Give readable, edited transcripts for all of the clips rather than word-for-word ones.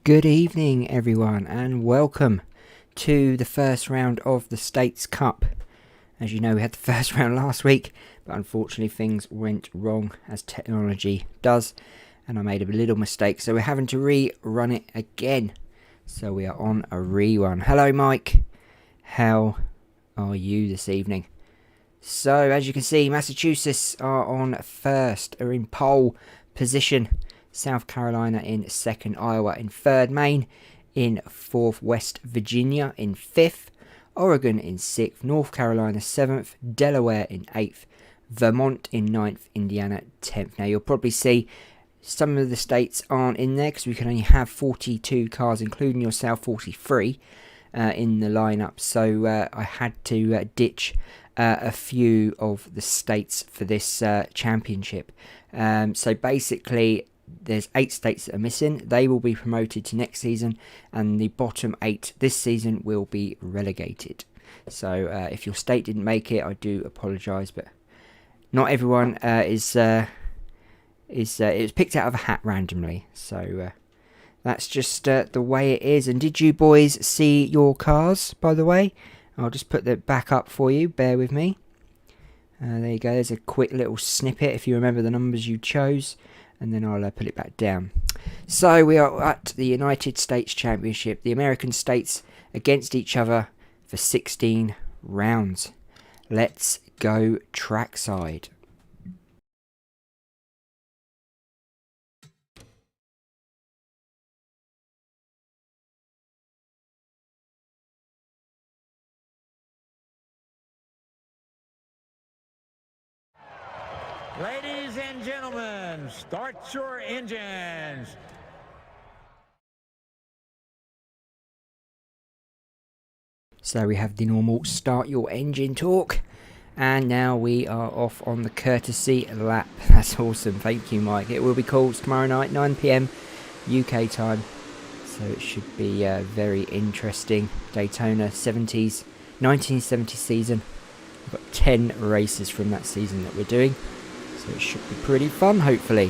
Good evening everyone and welcome to the first round of the States Cup. As you know, we had the first round last week, but unfortunately things went wrong as technology does, and I made a little mistake, so we're having to rerun it again. So we are on a rerun. Hello Mike, how are you this evening? So as you can see, Massachusetts are on first, are in pole position. South Carolina in second, Iowa in third, Maine in fourth, West Virginia in fifth, Oregon in sixth, North Carolina seventh, Delaware in eighth, Vermont in ninth, Indiana 10th. Now you'll probably see some of the states aren't in there because we can only have 42 cars, including yourself, 43 in the lineup. So I had to ditch a few of the states for this championship. So basically, there's 8 states that are missing. They will be promoted to next season, and the bottom 8 this season will be relegated. So if your state didn't make it, I do apologise, but not everyone it was picked out of a hat randomly. So that's just the way it is. And did you boys see your cars, by the way? I'll just put that back up for you. Bear with me. There you go. There's a quick little snippet if you remember the numbers you chose. And then I'll put it back down. So we are at the United States Championship. The American states against each other for 16 rounds. Let's go trackside. Ladies and gentlemen, start your engines. So we have the normal start your engine talk. And now we are off on the courtesy lap. That's awesome. Thank you, Mike. It will be called tomorrow night, 9 PM UK time. So it should be very interesting. Daytona 70s, 1970 season. We've got 10 races from that season that we're doing. So it should be pretty fun, hopefully.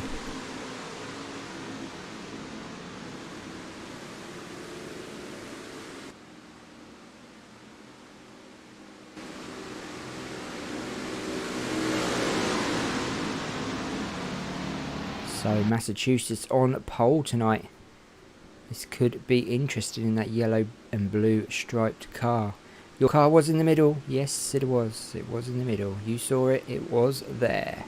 So Massachusetts on pole tonight. This could be interesting in that yellow and blue striped car. Your car was in the middle. Yes, it was. It was in the middle. You saw it. It was there.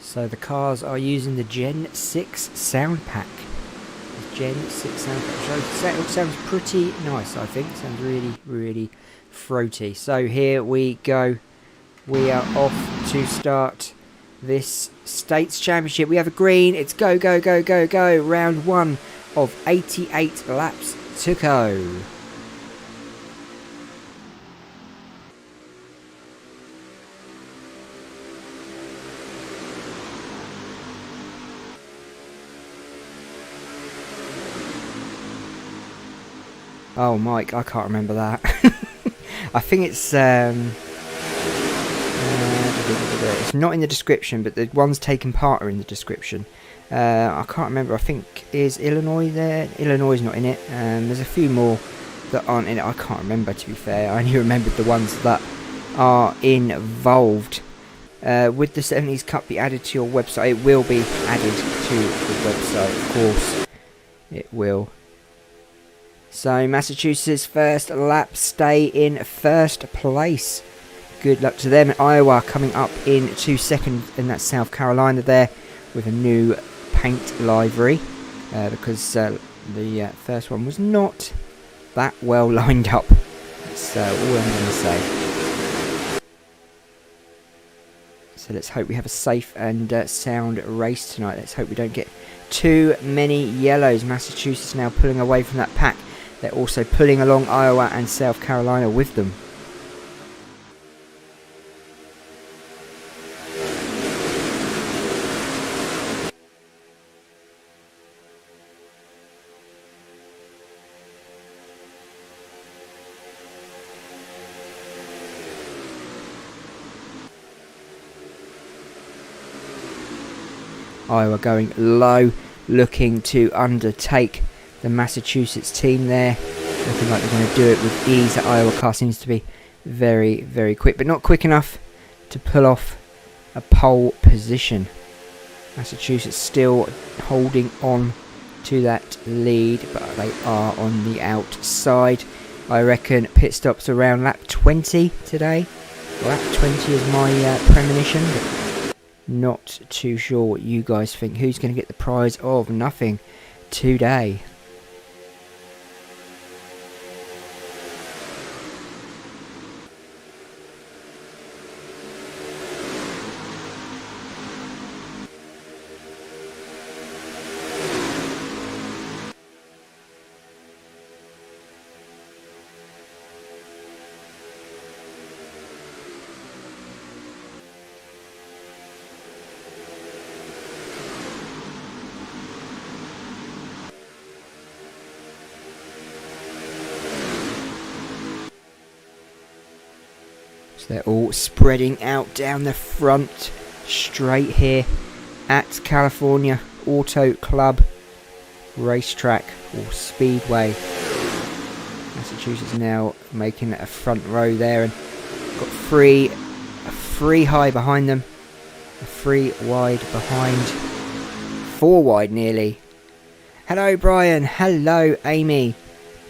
So the cars are using the Gen 6 sound pack. The Gen 6 sound pack. So it sounds pretty nice, I think. Sounds really, really throaty. So here we go. We are off to start this States Championship. We have a green. It's go, go, go, go, go. Round 1 of 88 laps to go. Oh, Mike, I can't remember that. I think it's not in the description, but the ones taking part are in the description. I can't remember. I think, is Illinois there? Illinois is not in it. There's a few more that aren't in it. I can't remember, to be fair. I only remembered the ones that are involved. Would the 70s Cup be added to your website? It will be added to the website, of course. It will. So Massachusetts first lap, stay in first place. Good luck to them. Iowa coming up in 2 seconds, and that's South Carolina there with a new paint livery because the first one was not that well lined up. That's all I'm going to say. So let's hope we have a safe and sound race tonight. Let's hope we don't get too many yellows. Massachusetts now pulling away from that pack. They're also pulling along Iowa and South Carolina with them. Iowa going low, looking to undertake the Massachusetts team there. Looking like they're going to do it with ease. That Iowa car seems to be very, very quick, but not quick enough to pull off a pole position. Massachusetts still holding on to that lead, but they are on the outside. I reckon pit stops around lap 20 today. Lap 20 is my premonition, but not too sure what you guys think. Who's going to get the prize of nothing today? They're all spreading out down the front straight here at California Auto Club Racetrack or Speedway. Massachusetts now making a front row there, and got three high behind them, a 3 wide behind, 4 wide nearly. Hello Brian, hello Amy,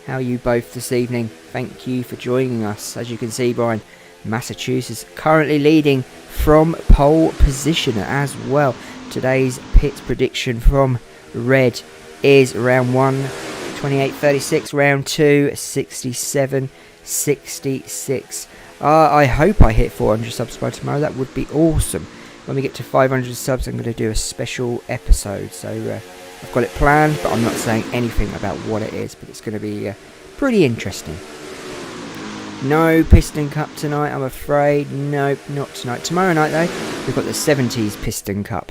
how are you both this evening? Thank you for joining us. As you can see, Brian, Massachusetts currently leading from pole position as well. Today's pit prediction from Red is round 1, 28.36, round 2, 67.66. I hope I hit 400 subscribers tomorrow. That would be awesome. When we get to 500 subs, I'm going to do a special episode. So I've got it planned, but I'm not saying anything about what it is. But it's going to be pretty interesting. No Piston Cup tonight, I'm afraid. Nope, not tonight. Tomorrow night, though, we've got the 70s Piston Cup,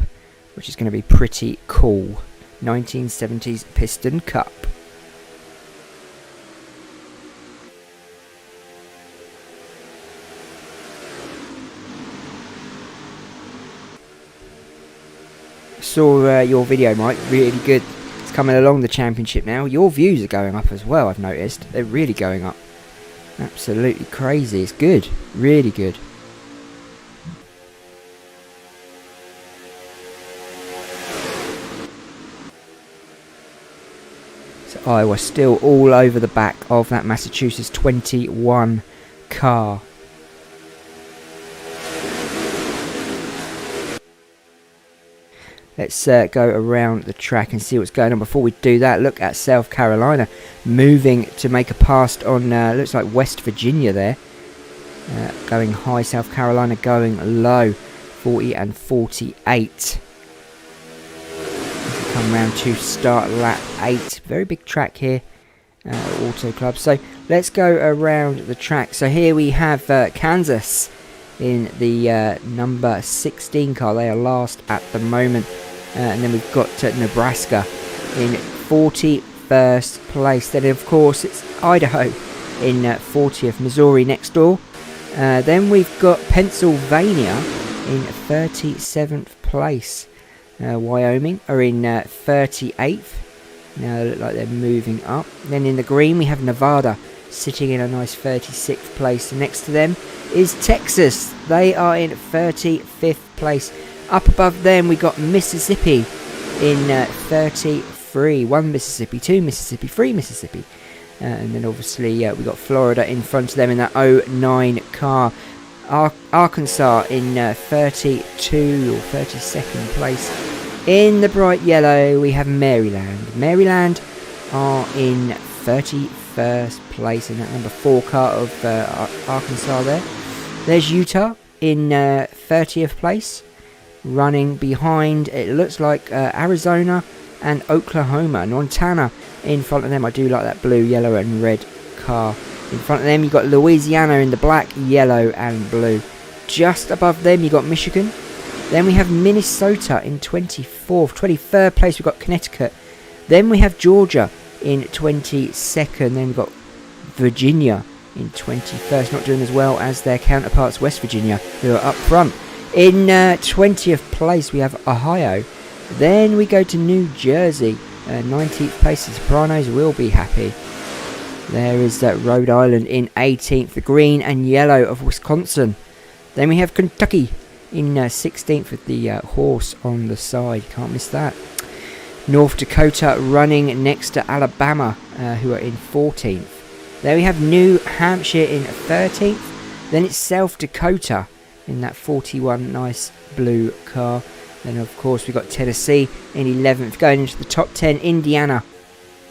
which is going to be pretty cool. 1970s Piston Cup. Saw your video, Mike. Really good. It's coming along the championship now. Your views are going up as well, I've noticed. They're really going up. Absolutely crazy. It's good. Really good. So Iowa still all over the back of that Massachusetts 21 car. Let's go around the track and see what's going on. Before we do that, look at South Carolina moving to make a pass on, looks like West Virginia there. Going high, South Carolina going low, 40 and 48. Come round to start lap 8. Very big track here, Auto Club. So let's go around the track. So here we have Kansas in the number 16 car. They are last at the moment. And then we've got Nebraska in 41st place. Then, of course, it's Idaho in 40th. Missouri next door. Then we've got Pennsylvania in 37th place. Wyoming are in 38th. Now they look like they're moving up. Then in the green we have Nevada sitting in a nice 36th place. Next to them is Texas. They are in 35th place. Up above them we got Mississippi in 33. 1 Mississippi, 2 Mississippi, 3 Mississippi. And then obviously we got Florida in front of them in that 09 car. Arkansas in 32 or 32nd place. In the bright yellow we have Maryland. Maryland are in 31st place in that number 4 car of Arkansas there. There's Utah in 30th place. Running behind, it looks like Arizona and Oklahoma. Montana In front of them, I do like that blue, yellow and red car. In front of them, you've got Louisiana in the black, yellow and blue. Just above them, you've got Michigan. Then we have Minnesota in 24th. 23rd place, we've got Connecticut. Then we have Georgia in 22nd. Then we've got Virginia in 21st. Not doing as well as their counterparts, West Virginia, who are up front. In 20th place, we have Ohio. Then we go to New Jersey. 19th place, the Sopranos will be happy. There is Rhode Island in 18th. The green and yellow of Wisconsin. Then we have Kentucky in 16th with the horse on the side. Can't miss that. North Dakota running next to Alabama, who are in 14th. There we have New Hampshire in 13th. Then it's South Dakota in that 41 nice blue car. Then of course we've got Tennessee in 11th. Going into the top 10, Indiana.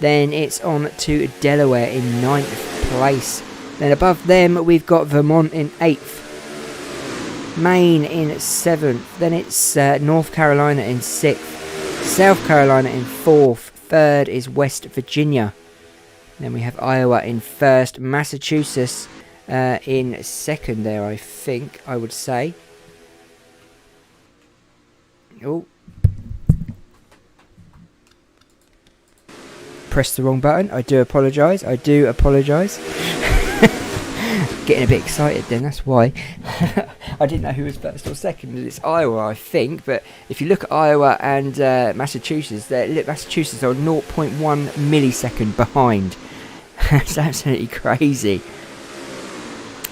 Then it's on to Delaware in 9th place. Then above them we've got Vermont in 8th. Maine in 7th. Then it's North Carolina in 6th. South Carolina in 4th. 3rd is West Virginia. Then we have Iowa in 1st. Massachusetts in 2nd there, I think, I would say. Oh. Pressed the wrong button. I do apologise. Getting a bit excited then, that's why. I didn't know who was first or second. It's Iowa, I think, but if you look at Iowa and Massachusetts, Massachusetts are 0.1 millisecond behind. It's absolutely crazy.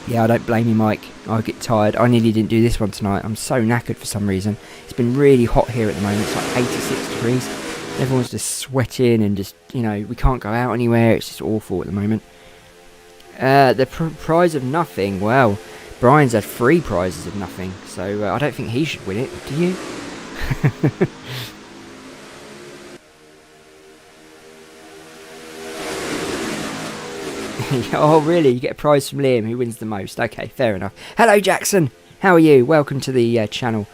Yeah, I don't blame you, Mike. I get tired. I nearly didn't do this one tonight. I'm so knackered for some reason. It's been really hot here at the moment. It's like 86 degrees. Everyone's just sweating and just, you know, we can't go out anywhere. It's just awful at the moment. The prize of nothing. Well, Brian's had 3 prizes of nothing, so I don't think he should win it. Do you? Oh, really? You get a prize from Liam, who wins the most. Okay, fair enough. Hello, Jackson. How are you? Welcome to the channel.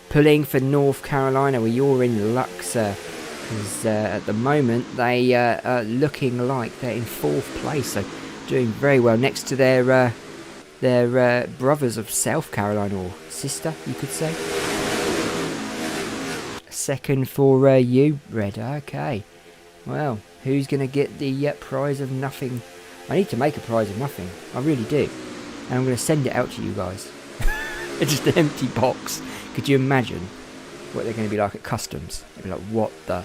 Pulling for North Carolina. Well, you're in luck, sir. Because at the moment, they are looking like they're in 4th place. So, doing very well next to their brothers of South Carolina, or sister, you could say. 2nd for you, Red. Okay. Well, who's going to get the prize of nothing? I need to make a prize of nothing. I really do. And I'm going to send it out to you guys. It's just an empty box. Could you imagine what they're going to be like at customs? They'll be like, what the?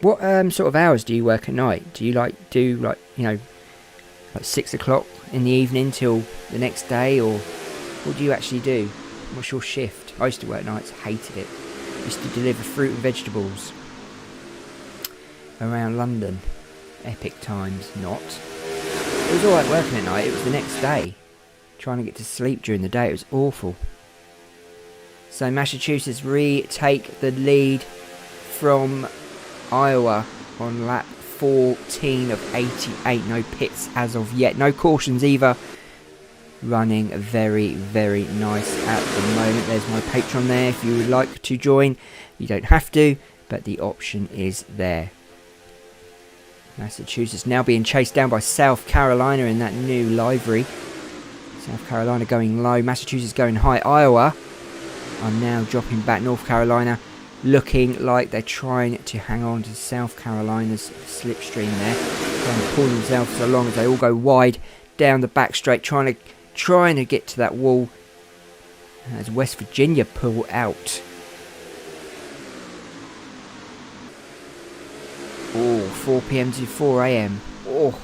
What sort of hours do you work at night? Do you like 6 o'clock in the evening till the next day, or what do you actually do? What's your shift? I used to work nights, hated it. Used to deliver fruit and vegetables around London. Epic times, not. It was alright working at night, it was the next day. Trying to get to sleep during the day, it was awful. So Massachusetts retake the lead from Iowa on lap 14 of 88. No pits as of yet, no cautions either. Running very, very nice at the moment. There's my Patreon there if you would like to join. You don't have to, but the option is there. Massachusetts now being chased down by South Carolina in that new livery. South Carolina going low, Massachusetts going high. Iowa are now dropping back. North Carolina looking like they're trying to hang on to South Carolina's slipstream there. Trying to pull themselves along as they all go wide down the back straight, trying to get to that wall as West Virginia pull out. Oh, 4 PM to 4 AM. Oh,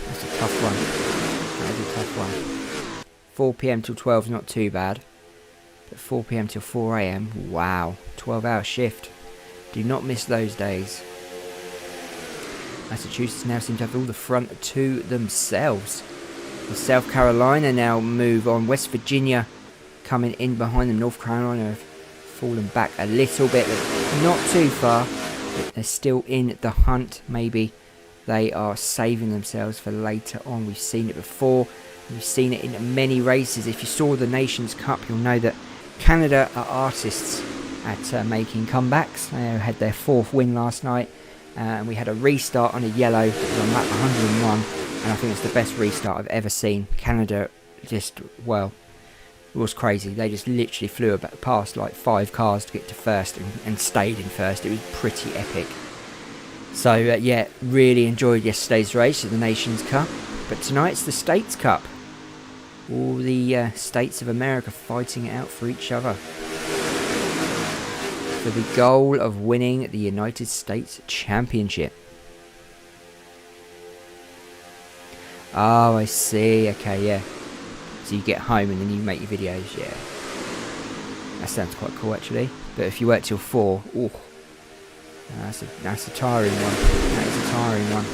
that's a tough one. That is a tough one. 4 PM till 12 is not too bad, but 4 PM till 4 AM, wow, 12-hour shift. Do not miss those days. Massachusetts now seem to have all the front to themselves. And South Carolina now move on. West Virginia coming in behind them. North Carolina have fallen back a little bit, but not too far. But they're still in the hunt. Maybe they are saving themselves for later on. We've seen it before. You've seen it in many races. If you saw the Nations Cup, you'll know that Canada are artists at making comebacks. They had their 4th win last night, and we had a restart on a yellow that was on lap 101, and I think it's the best restart I've ever seen. Canada just, well, it was crazy. They just literally flew past like 5 cars to get to first and stayed in first. It was pretty epic. So yeah, really enjoyed yesterday's race of the Nations Cup. But tonight's the States Cup. All the states of America fighting it out for each other, for the goal of winning the United States Championship. Oh, I see. Okay, yeah. So you get home and then you make your videos. Yeah. That sounds quite cool, actually. But if you work till 4, ooh, that's a tiring one. That is a tiring one.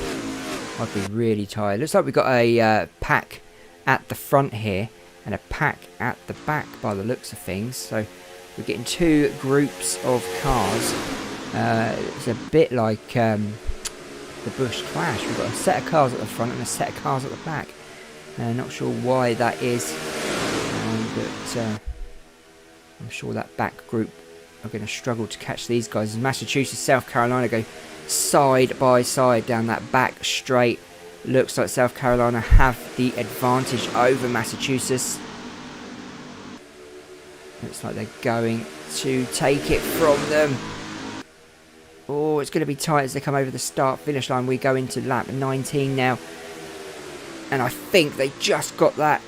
I'd be really tired. Looks like we've got a pack at the front here and a pack at the back by the looks of things. So we're getting 2 groups of cars. It's a bit like the Busch Clash. We've got a set of cars at the front and a set of cars at the back. Not sure why that is, but I'm sure that back group are going to struggle to catch these guys. As Massachusetts, South Carolina go side by side down that back straight. Looks like South Carolina have the advantage over Massachusetts. Looks like they're going to take it from them. Oh, it's going to be tight as they come over the start-finish line. We go into lap 19 now. And I think they just got that.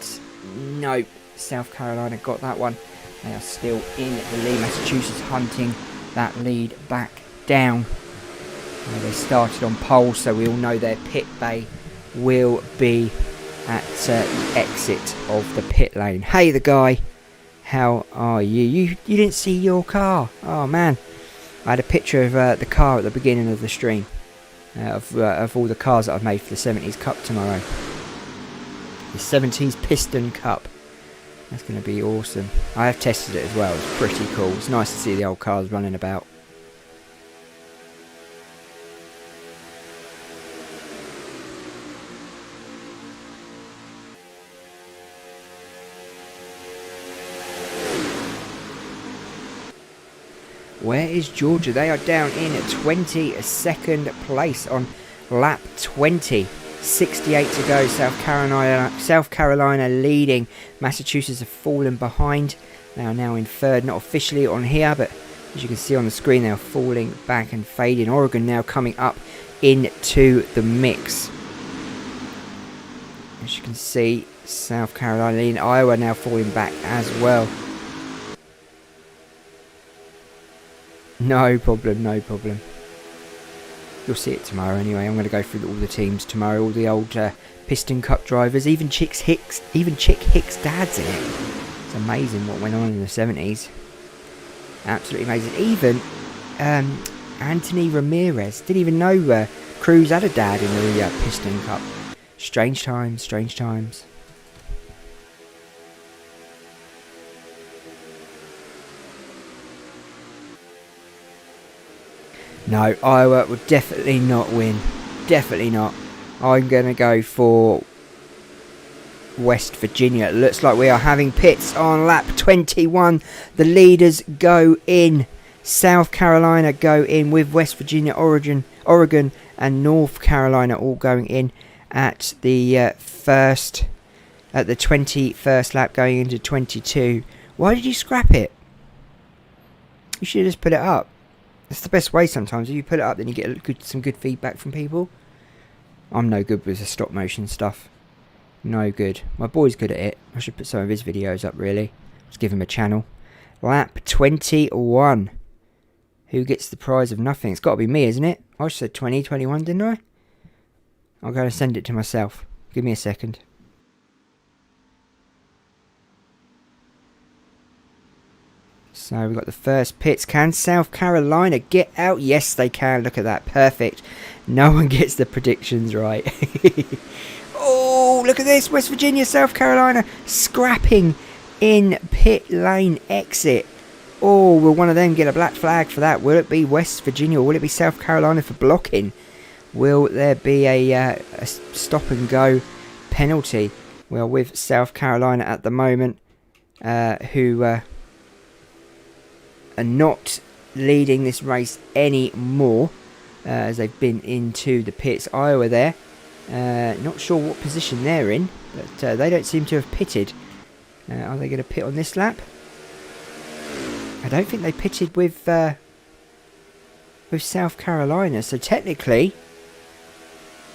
No, South Carolina got that one. They are still in the lead. Massachusetts hunting that lead back down. They started on pole, so we all know their pit bay will be at the exit of the pit lane. Hey, the guy. How are you? You didn't see your car. Oh, man. I had a picture of the car at the beginning of the stream. Of all the cars that I've made for the 70s Cup tomorrow. The 70s Piston Cup. That's going to be awesome. I have tested it as well. It's pretty cool. It's nice to see the old cars running about. Where is Georgia? They are down in 22nd place on lap 20. 68 to go. South Carolina leading. Massachusetts have fallen behind. They are now in 3rd. Not officially on here, but as you can see on the screen, they are falling back and fading. Oregon now coming up into the mix. As you can see, South Carolina leading. Iowa now falling back as well. No problem, no problem. You'll see it tomorrow anyway. I'm going to go through all the teams tomorrow, all the old Piston Cup drivers, even Chick Hicks' dad's in it. It's amazing what went on in the 70s. Absolutely amazing. Even Anthony Ramirez. Didn't even know Cruz had a dad in the Piston Cup. Strange times, strange times. No, Iowa will definitely not win. Definitely not. I'm going to go for West Virginia. It looks like we are having pits on lap 21. The leaders go in. South Carolina go in with West Virginia, Oregon and North Carolina all going in at the 21st lap going into 22. Why did you scrap it? You should have just put it up. That's the best way sometimes. If you put it up, then you get some good feedback from people. I'm no good with the stop motion stuff. No good. My boy's good at it. I should put some of his videos up, really. Just give him a channel. Lap 21. Who gets the prize of nothing? It's got to be me, isn't it? I said 2021, didn't I? I'll go and send it to myself. Give me a second. So we've got the first pits. Can South Carolina get out? Yes, they can. Look at that. Perfect. No one gets the predictions right. Oh, look at this. West Virginia, South Carolina scrapping in pit lane exit. Oh, will one of them get a black flag for that? Will it be West Virginia or will it be South Carolina for blocking? Will there be a stop and go penalty? We are with South Carolina at the moment, who are not leading this race anymore, as they've been into the pits. Iowa there, not sure what position they're in, but they don't seem to have pitted. Are they going to pit on this lap? I don't think they pitted with South Carolina, so technically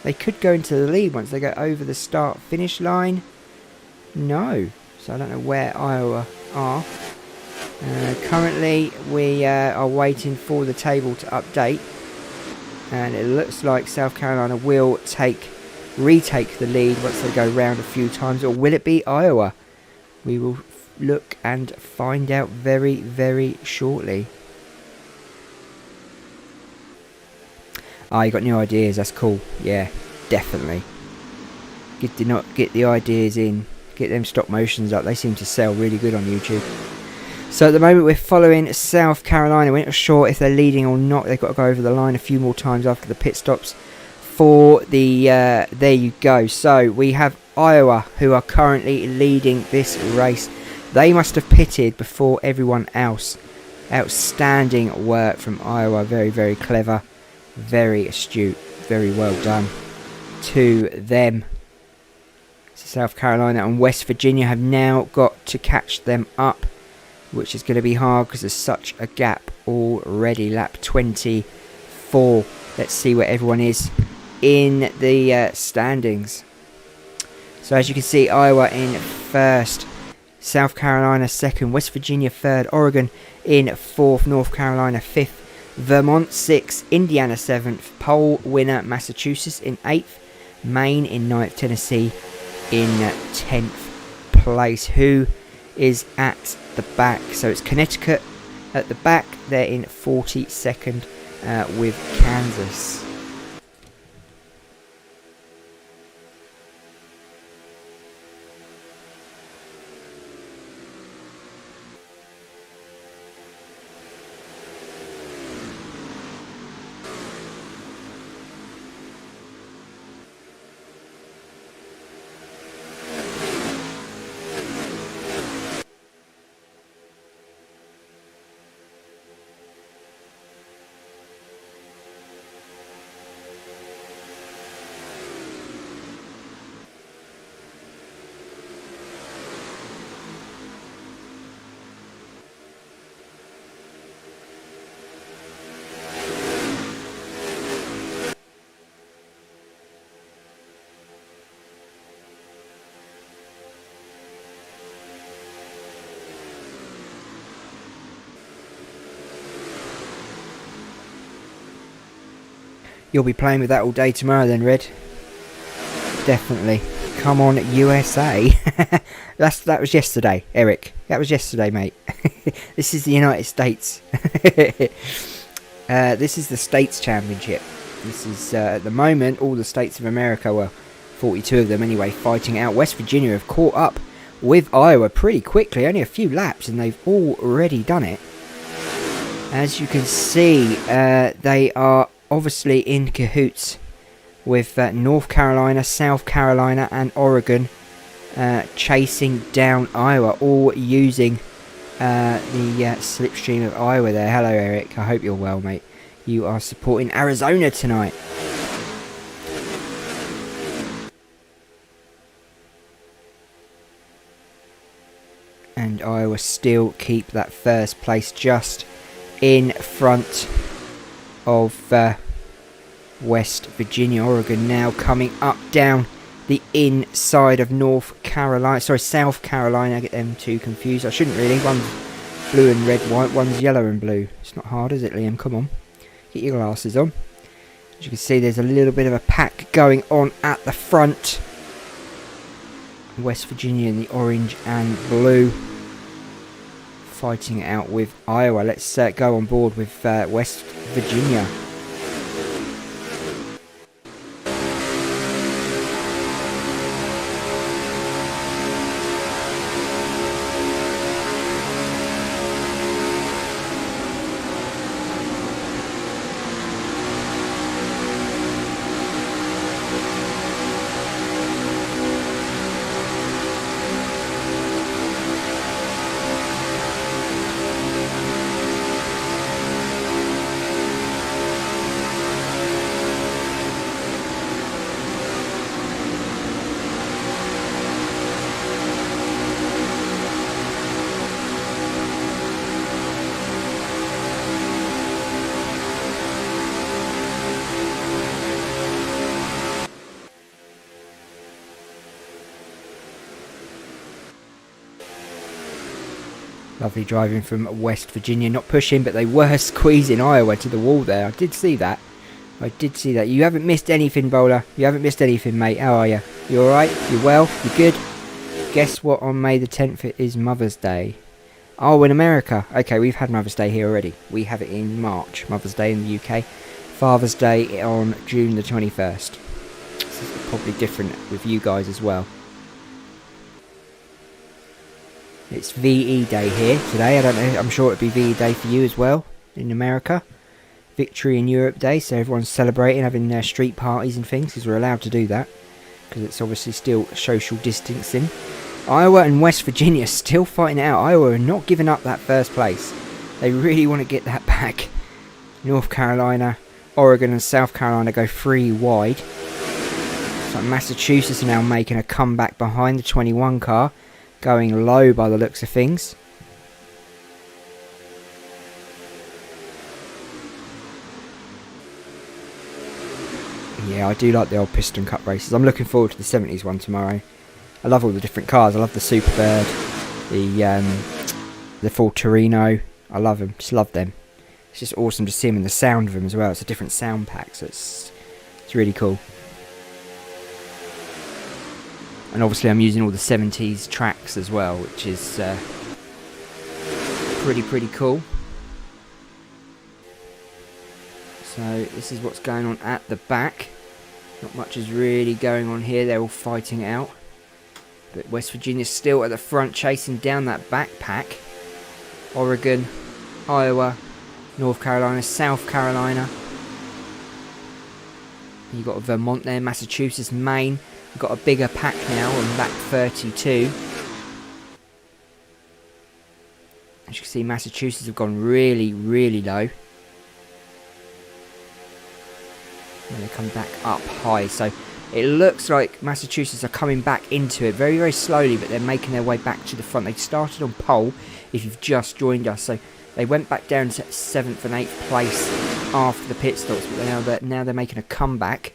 they could go into the lead once they go over the start-finish line. No, so I don't know where Iowa are. Currently we are waiting for the table to update, and it looks like South Carolina will retake the lead once they go round a few times, or will it be Iowa? We will look and find out very, very shortly. You got new ideas, that's cool. Yeah, definitely. Get the ideas in, get them stop motions up. They seem to sell really good on YouTube. So at the moment we're following South Carolina. We're not sure if they're leading or not. They've got to go over the line a few more times after the pit stops for the there you go. So we have Iowa, who are currently leading this race. They must have pitted before everyone else. Outstanding work from Iowa. Very, very clever. Very astute. Very well done to them. So South Carolina and West Virginia have now got to catch them up, which is going to be hard because there's such a gap already. Lap 24. Let's see where everyone is in the standings. So as you can see, Iowa in first, South Carolina second, West Virginia third, Oregon in fourth, North Carolina fifth, Vermont 6th, Indiana 7th, pole winner Massachusetts in 8th, Maine in 9th, Tennessee in 10th place. Who is at the back? So it's Connecticut at the back. They're in 42nd with Kansas. You'll be playing with that all day tomorrow then, Red. Definitely. Come on, USA. That was yesterday, Eric. That was yesterday, mate. This is the United States. This is the States Championship. This is, at the moment, all the states of America, well, 42 of them anyway, fighting out. West Virginia have caught up with Iowa pretty quickly. Only a few laps, and they've already done it. As you can see, they are obviously in cahoots with North Carolina, South Carolina and Oregon chasing down Iowa, all using the slipstream of Iowa there. Hello Eric, I hope you're well, mate. You are supporting Arizona tonight. And Iowa still keep that first place just in front of West Virginia. Oregon now coming up down the inside of South Carolina. I get them two confused. I shouldn't really. One's blue and red, white. One's yellow and blue. It's not hard, is it, Liam? Come on. Get your glasses on. As you can see, there's a little bit of a pack going on at the front. West Virginia in the orange and blue, fighting it out with Iowa. Let's go on board with West Virginia. Lovely driving from West Virginia. Not pushing, but they were squeezing Iowa to the wall there. I did see that. You haven't missed anything, Bowler. You haven't missed anything, mate. How are you? You alright? You well? You good? Guess what, on May the 10th it is Mother's Day. Oh, in America. Okay, we've had Mother's Day here already. We have it in March. Mother's Day in the UK. Father's Day on June the 21st. This is probably different with you guys as well. It's VE Day here today. I don't know. I'm sure it'd be VE Day for you as well in America. Victory in Europe Day, so everyone's celebrating, having street parties and things, because we're allowed to do that, because it's obviously still social distancing. Iowa and West Virginia still fighting it out. Iowa are not giving up that first place. They really want to get that back. North Carolina, Oregon and South Carolina go 3 wide. So Massachusetts are now making a comeback behind the 21 car, going low by the looks of things. Yeah, I do like the old Piston Cup races. I'm looking forward to the 70s one tomorrow. I love all the different cars. I love the Superbird, the Ford Torino. I love them. Just love them. It's just awesome to see them and the sound of them as well. It's a different sound pack, so it's really cool. And obviously I'm using all the 70s tracks as well, which is pretty cool. So this is what's going on at the back. Not much is really going on here. They're all fighting it out. But West Virginia's still at the front, chasing down that backpack. Oregon, Iowa, North Carolina, South Carolina. You've got Vermont there, Massachusetts, Maine. You've got a bigger pack now on back 32. As you can see, Massachusetts have gone really low. And they come back up high. So it looks like Massachusetts are coming back into it very slowly, but they're making their way back to the front. They started on pole, if you've just joined us. So they went back down to 7th and 8th place after the pit stops, but now they're making a comeback.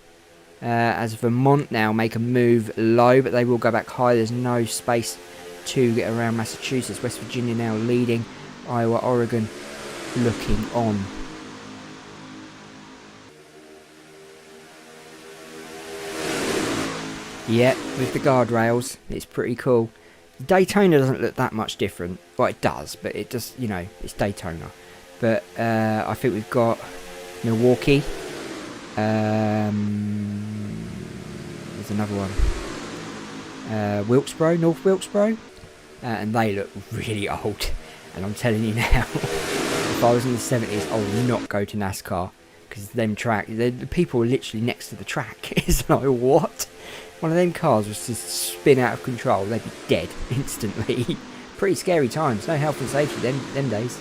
As Vermont now make a move low, but they will go back high. There's no space to get around Massachusetts. West Virginia now leading. Iowa, Oregon looking on. Yeah, with the guardrails, it's pretty cool. Daytona doesn't look that much different. Well, it does, but it just, you know, it's Daytona. But I think we've got Milwaukee. There's another one. Wilkesboro, North Wilkesboro. And they look really old. And I'm telling you now, if I was in the 70s, I would not go to NASCAR. Because them the people are literally next to the track. It's like, what? One of them cars was to spin out of control, they'd be dead instantly. Pretty scary times, no health and safety them days.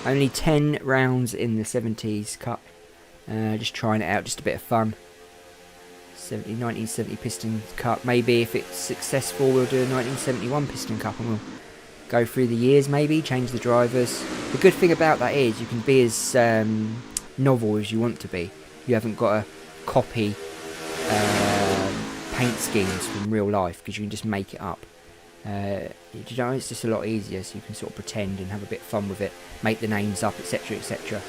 Only 10 rounds in the 70s Cup. Just trying it out, just a bit of fun. 1970 Piston Cup. Maybe if it's successful, we'll do a 1971 Piston Cup and we'll go through the years, maybe change the drivers. The good thing about that is you can be as novel as you want to be. You haven't got to copy paint schemes from real life, because you can just make it up. You know, it's just a lot easier, so you can sort of pretend and have a bit of fun with it, make the names up, etc, etc.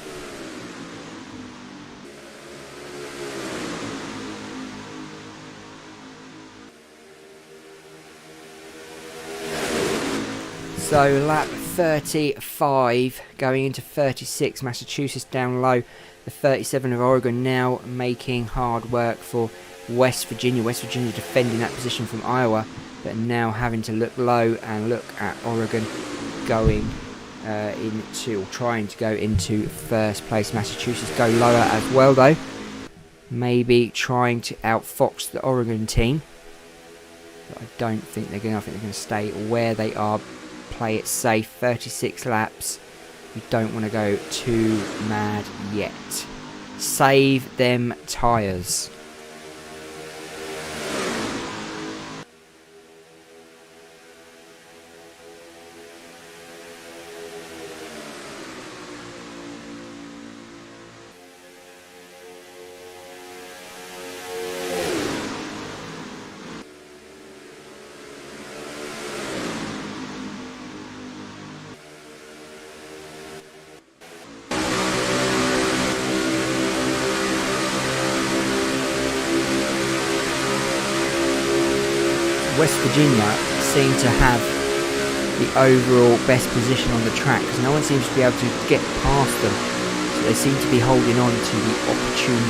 So lap 35 going into 36, Massachusetts down low. The 37 of Oregon now making hard work for West Virginia. West Virginia defending that position from Iowa, but now having to look low and look at Oregon going into, or trying to go into first place. Massachusetts go lower as well though. Maybe trying to outfox the Oregon team. But I don't think they're going to. I think they're going to stay where they are. Play it safe. 36 laps. You don't want to go too mad yet. Save them tyres. West Virginia seem to have the overall best position on the track because no one seems to be able to get past them. So they seem to be holding on to the opportune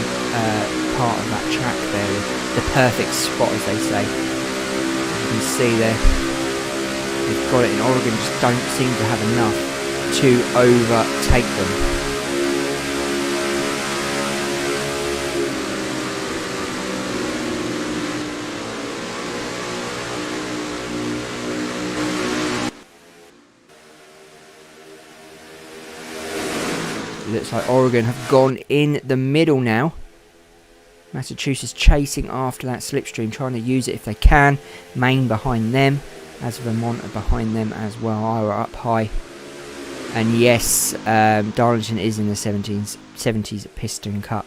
part of that track there, the perfect spot, as they say. As you can see there, they've got it in Oregon, just don't seem to have enough to overtake them. Looks like Oregon have gone in the middle now. Massachusetts chasing after that slipstream, trying to use it if they can. Maine behind them, as Vermont are behind them as well. Iowa up high. And yes, Darlington is in the 70s Piston Cup.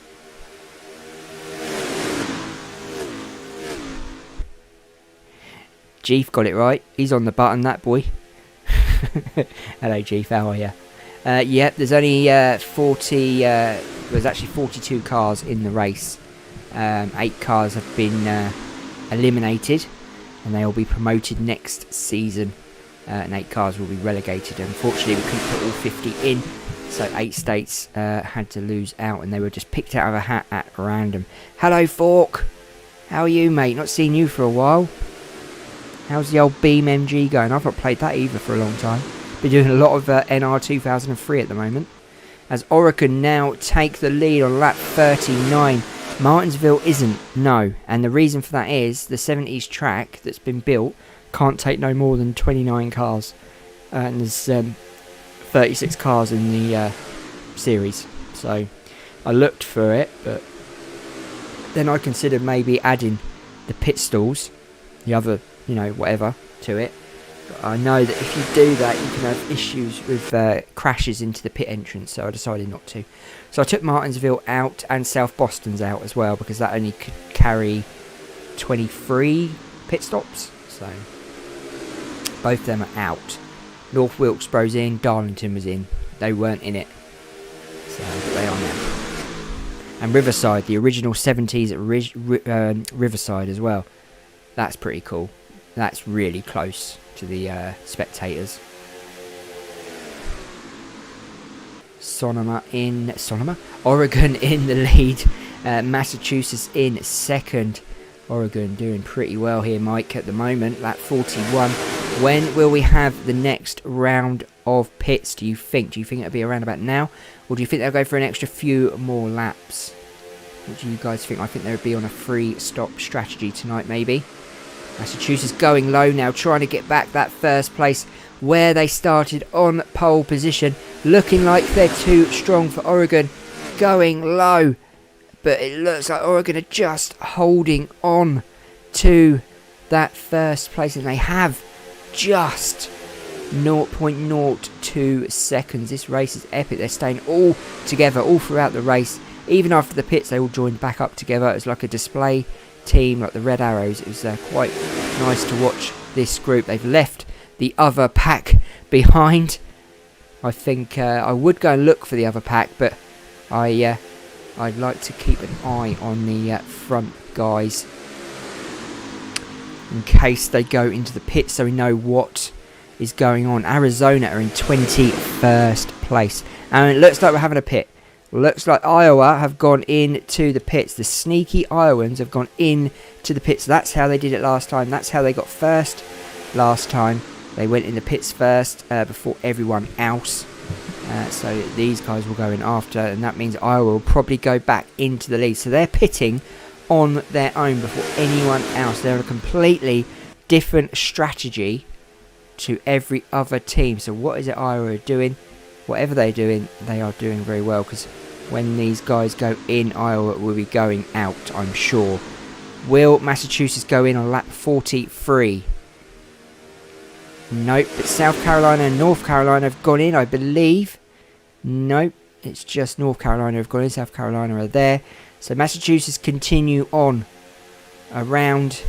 Jeef got it right. He's on the button, that boy. Hello, Jeef. How are you? Yep, there's only 42 cars in the race. 8 cars have been eliminated, and they will be promoted next season. And 8 cars will be relegated. Unfortunately, we couldn't put all 50 in, so 8 states had to lose out, and they were just picked out of a hat at random. Hello, Fork. How are you, mate? Not seen you for a while. How's the old Beam MG going? I've not played that either for a long time. Been doing a lot of NR2003 at the moment. As Oregon now take the lead on lap 39. Martinsville isn't, no. And the reason for that is the 70s track that's been built can't take no more than 29 cars. And there's 36 cars in the series. So I looked for it, but then I considered maybe adding the pit stalls, the other, whatever, to it. I know that if you do that, you can have issues with crashes into the pit entrance, so I decided not to. So I took Martinsville out and South Boston's out as well, because that only could carry 23 pit stops. So both of them are out. North Wilkesboro's in, Darlington was in. They weren't in it, so they are now. And Riverside, the original 70s at Riverside as well. That's pretty cool. That's really close to the spectators. Oregon in the lead. Massachusetts in second. Oregon doing pretty well here, Mike, at the moment. Lap 41. When will we have the next round of pits, do you think? Do you think it'll be around about now? Or do you think they'll go for an extra few more laps? What do you guys think? I think they'll be on a free stop strategy tonight, maybe. Massachusetts going low now, trying to get back that first place where they started on pole position. Looking like they're too strong for Oregon. Going low. But it looks like Oregon are just holding on to that first place. And they have just 0.02 seconds. This race is epic. They're staying all together all throughout the race. Even after the pits, they all joined back up together. It was like a display team, like the Red Arrows. It was quite nice to watch this group. They've left the other pack behind. I think I would go and look for the other pack, but I'd like to keep an eye on the front guys in case they go into the pits, so we know what is going on. Arizona are in 21st place, and it looks like we're having a pit. Looks like Iowa have gone into the pits. The sneaky Iowans have gone into the pits. That's how they did it last time. That's how they got first last time. They went in the pits first before everyone else. So these guys will go in after, and that means Iowa will probably go back into the lead. So they're pitting on their own before anyone else. They're a completely different strategy to every other team. So what is it Iowa are doing? Whatever they're doing, they are doing very well, because when these guys go in, Iowa will be going out, I'm sure. Will Massachusetts go in on lap 43? Nope, but South Carolina and North Carolina have gone in, I believe. Nope, it's just North Carolina have gone in. South Carolina are there. So Massachusetts continue on around,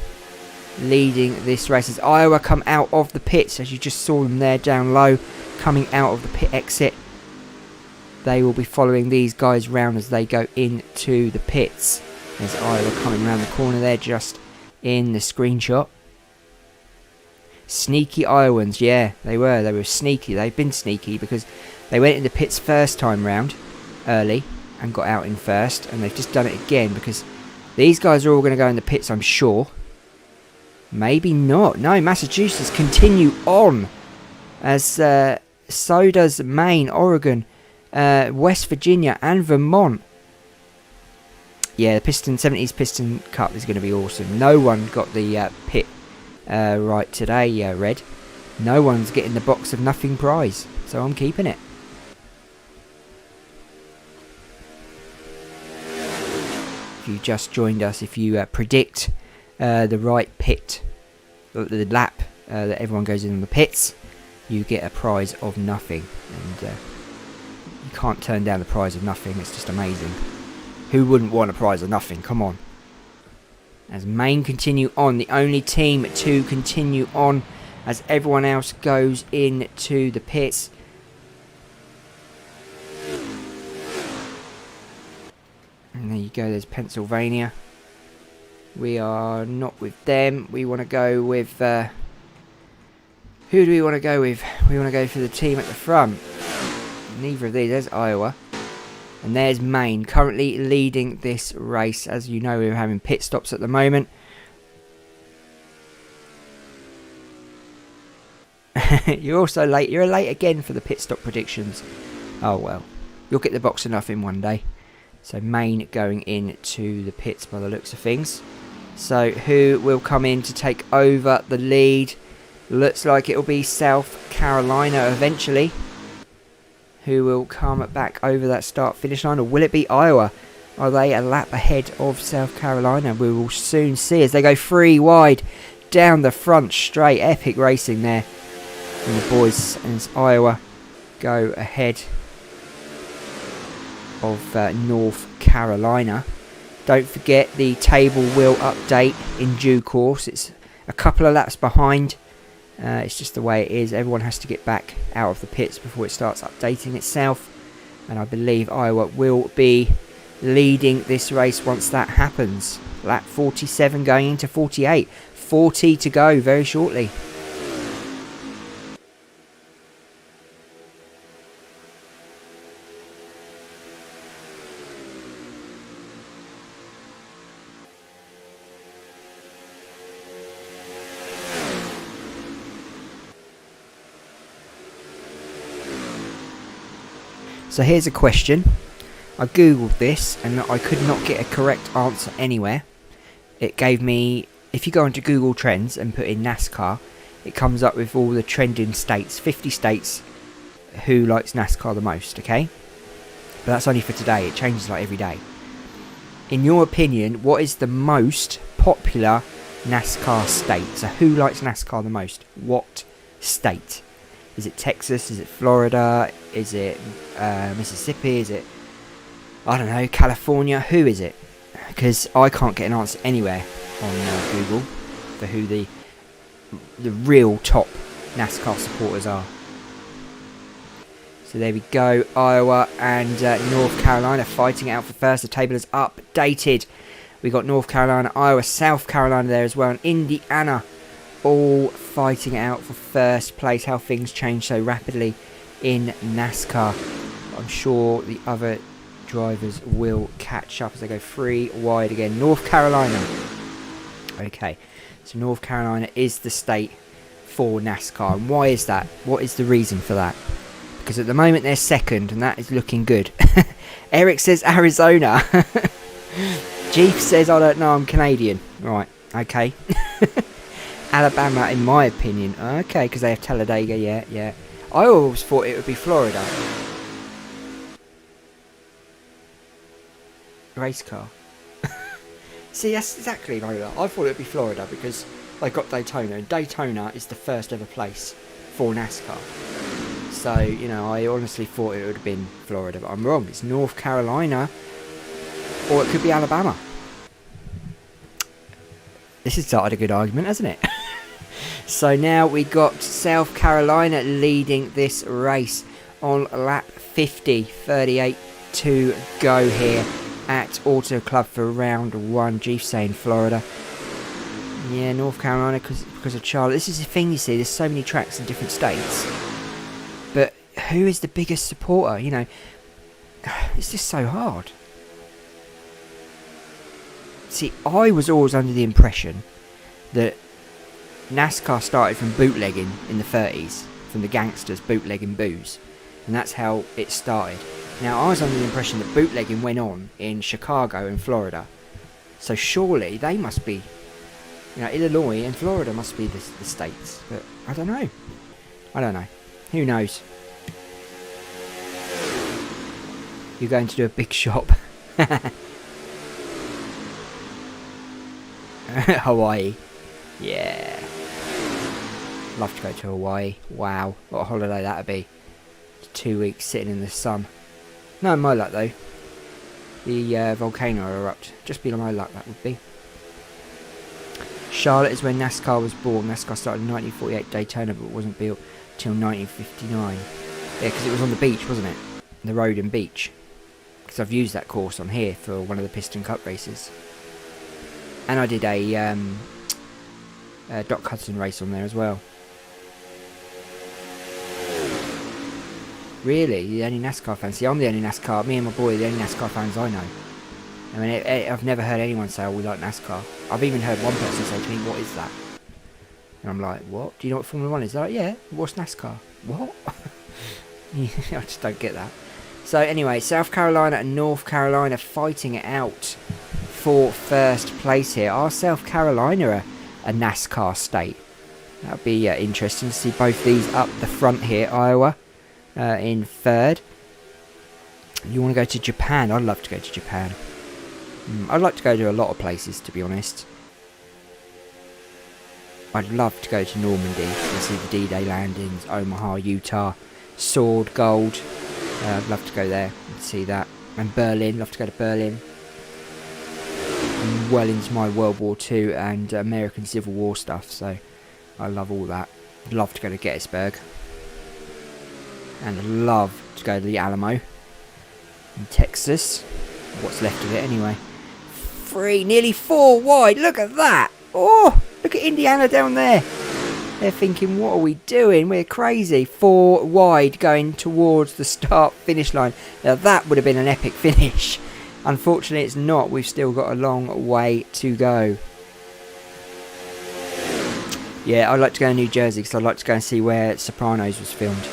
leading this race as Iowa come out of the pits, as you just saw them there down low, coming out of the pit exit. They will be following these guys round as they go into the pits. There's Iowa coming around the corner there, just in the screenshot. Sneaky Iowans, yeah, they were. They were sneaky. They've been sneaky because they went in the pits first time round early and got out in first, and they've just done it again because these guys are all going to go in the pits, I'm sure. Maybe not. No, Massachusetts continue on, as so does Maine, Oregon, West Virginia and Vermont. Yeah, the 70s Piston Cup is going to be awesome. No one got the pit right today, Red. No one's getting the box of nothing prize, so I'm keeping it. If you just joined us, if you predict the right pit, the lap that everyone goes in the pits, you get a prize of nothing. And you can't turn down the prize of nothing. It's just amazing. Who wouldn't want a prize of nothing? Come on. As Maine continue on, the only team to continue on as everyone else goes into the pits. And there you go, there's Pennsylvania. We are not with them. We want to go with... who do we want to go with? We want to go for the team at the front. Neither of these. There's Iowa. And there's Maine, currently leading this race. As you know, we're having pit stops at the moment. You're also late. You're late again for the pit stop predictions. Oh well. You'll get the box of nothing one day. So Maine going into the pits by the looks of things. So who will come in to take over the lead? Looks like it will be South Carolina eventually. Who will come back over that start-finish line, or will it be Iowa? Are they a lap ahead of South Carolina? We will soon see as they go 3 wide down the front straight. Epic racing there. And the boys and Iowa go ahead of North Carolina. Don't forget the table will update in due course. It's a couple of laps behind. It's just the way it is. Everyone has to get back out of the pits before it starts updating itself. And I believe Iowa will be leading this race once that happens. Lap 47 going into 48. 40 to go very shortly. So here's a question. I googled this and I could not get a correct answer anywhere. It gave me, if you go onto Google Trends and put in NASCAR, it comes up with all the trending states, 50 states, who likes NASCAR the most, okay? But that's only for today, it changes like every day. In your opinion, what is the most popular NASCAR state? So who likes NASCAR the most? What state? Is it Texas? Is it Florida? Is it Mississippi? Is it, I don't know, California? Who is it? Because I can't get an answer anywhere on Google for who the real top NASCAR supporters are. So there we go. Iowa and North Carolina fighting it out for first. The table is updated. We got North Carolina, Iowa, South Carolina there as well, and Indiana all fighting it out for first place. How things change so rapidly in NASCAR. I'm sure the other drivers will catch up as they go 3 wide again. North Carolina. Okay, so North Carolina is the state for NASCAR. And why is that? What is the reason for that? Because at the moment they're second, and that is looking good. Eric says Arizona. Jeep says, I don't know, I'm Canadian. Right, okay. Alabama, in my opinion. Okay, because they have Talladega, yeah. I always thought it would be Florida. Race car. See, that's exactly like that. I thought it would be Florida because they got Daytona. And Daytona is the first ever place for NASCAR. So, you know, I honestly thought it would have been Florida, but I'm wrong. It's North Carolina. Or it could be Alabama. This has started a good argument, hasn't it? So now we got South Carolina leading this race on lap 50. 38 to go here at Auto Club for round 1. Jeef saying Florida. Yeah, North Carolina because of Charlotte. This is the thing, you see. There's so many tracks in different states. But who is the biggest supporter? You know, it's just so hard. See, I was always under the impression that NASCAR started from bootlegging in the 30s. From the gangsters bootlegging booze. And that's how it started. Now, I was under the impression that bootlegging went on in Chicago and Florida. So surely they must be... You know, Illinois and Florida must be the states. But I don't know. I don't know. Who knows? You're going to do a big shop. Hawaii. Yeah. Love to go to Hawaii. Wow. What a holiday that would be. 2 weeks sitting in the sun. No, my luck though. The volcano erupt. Just be my luck, that would be. Charlotte is where NASCAR was born. NASCAR started in 1948 Daytona, but wasn't built till 1959. Yeah, because it was on the beach, wasn't it? The road and beach. Because I've used that course on here for one of the Piston Cup races. And I did a Doc Hudson race on there as well. Really? The only NASCAR fans? See, I'm the only NASCAR, me and my boy are the only NASCAR fans I know. I mean, I've never heard anyone say, oh, we like NASCAR. I've even heard one person say to me, what is that? And I'm like, what? Do you know what Formula 1 is? They're like, yeah, what's NASCAR? What? I just don't get that. So anyway, South Carolina and North Carolina fighting it out for first place here. Are South Carolina a NASCAR state? That'd be interesting to see both these up the front here. Iowa in third. You want to go to Japan? I'd love to go to Japan. I'd like to go to a lot of places, to be honest. I'd love to go to Normandy and see the D-Day landings, Omaha, Utah, Sword, Gold. I'd love to go there and see that. And Berlin, love to go to Berlin. I'm well into my World War II and American Civil War stuff, so I love all that. I'd love to go to Gettysburg. And I'd love to go to the Alamo in Texas. What's left of it anyway. Nearly 4 wide. Look at that. Oh, look at Indiana down there. They're thinking, what are we doing? We're crazy. 4 wide going towards the start-finish line. Now that would have been an epic finish. Unfortunately, it's not. We've still got a long way to go. Yeah, I'd like to go to New Jersey because I'd like to go and see where Sopranos was filmed.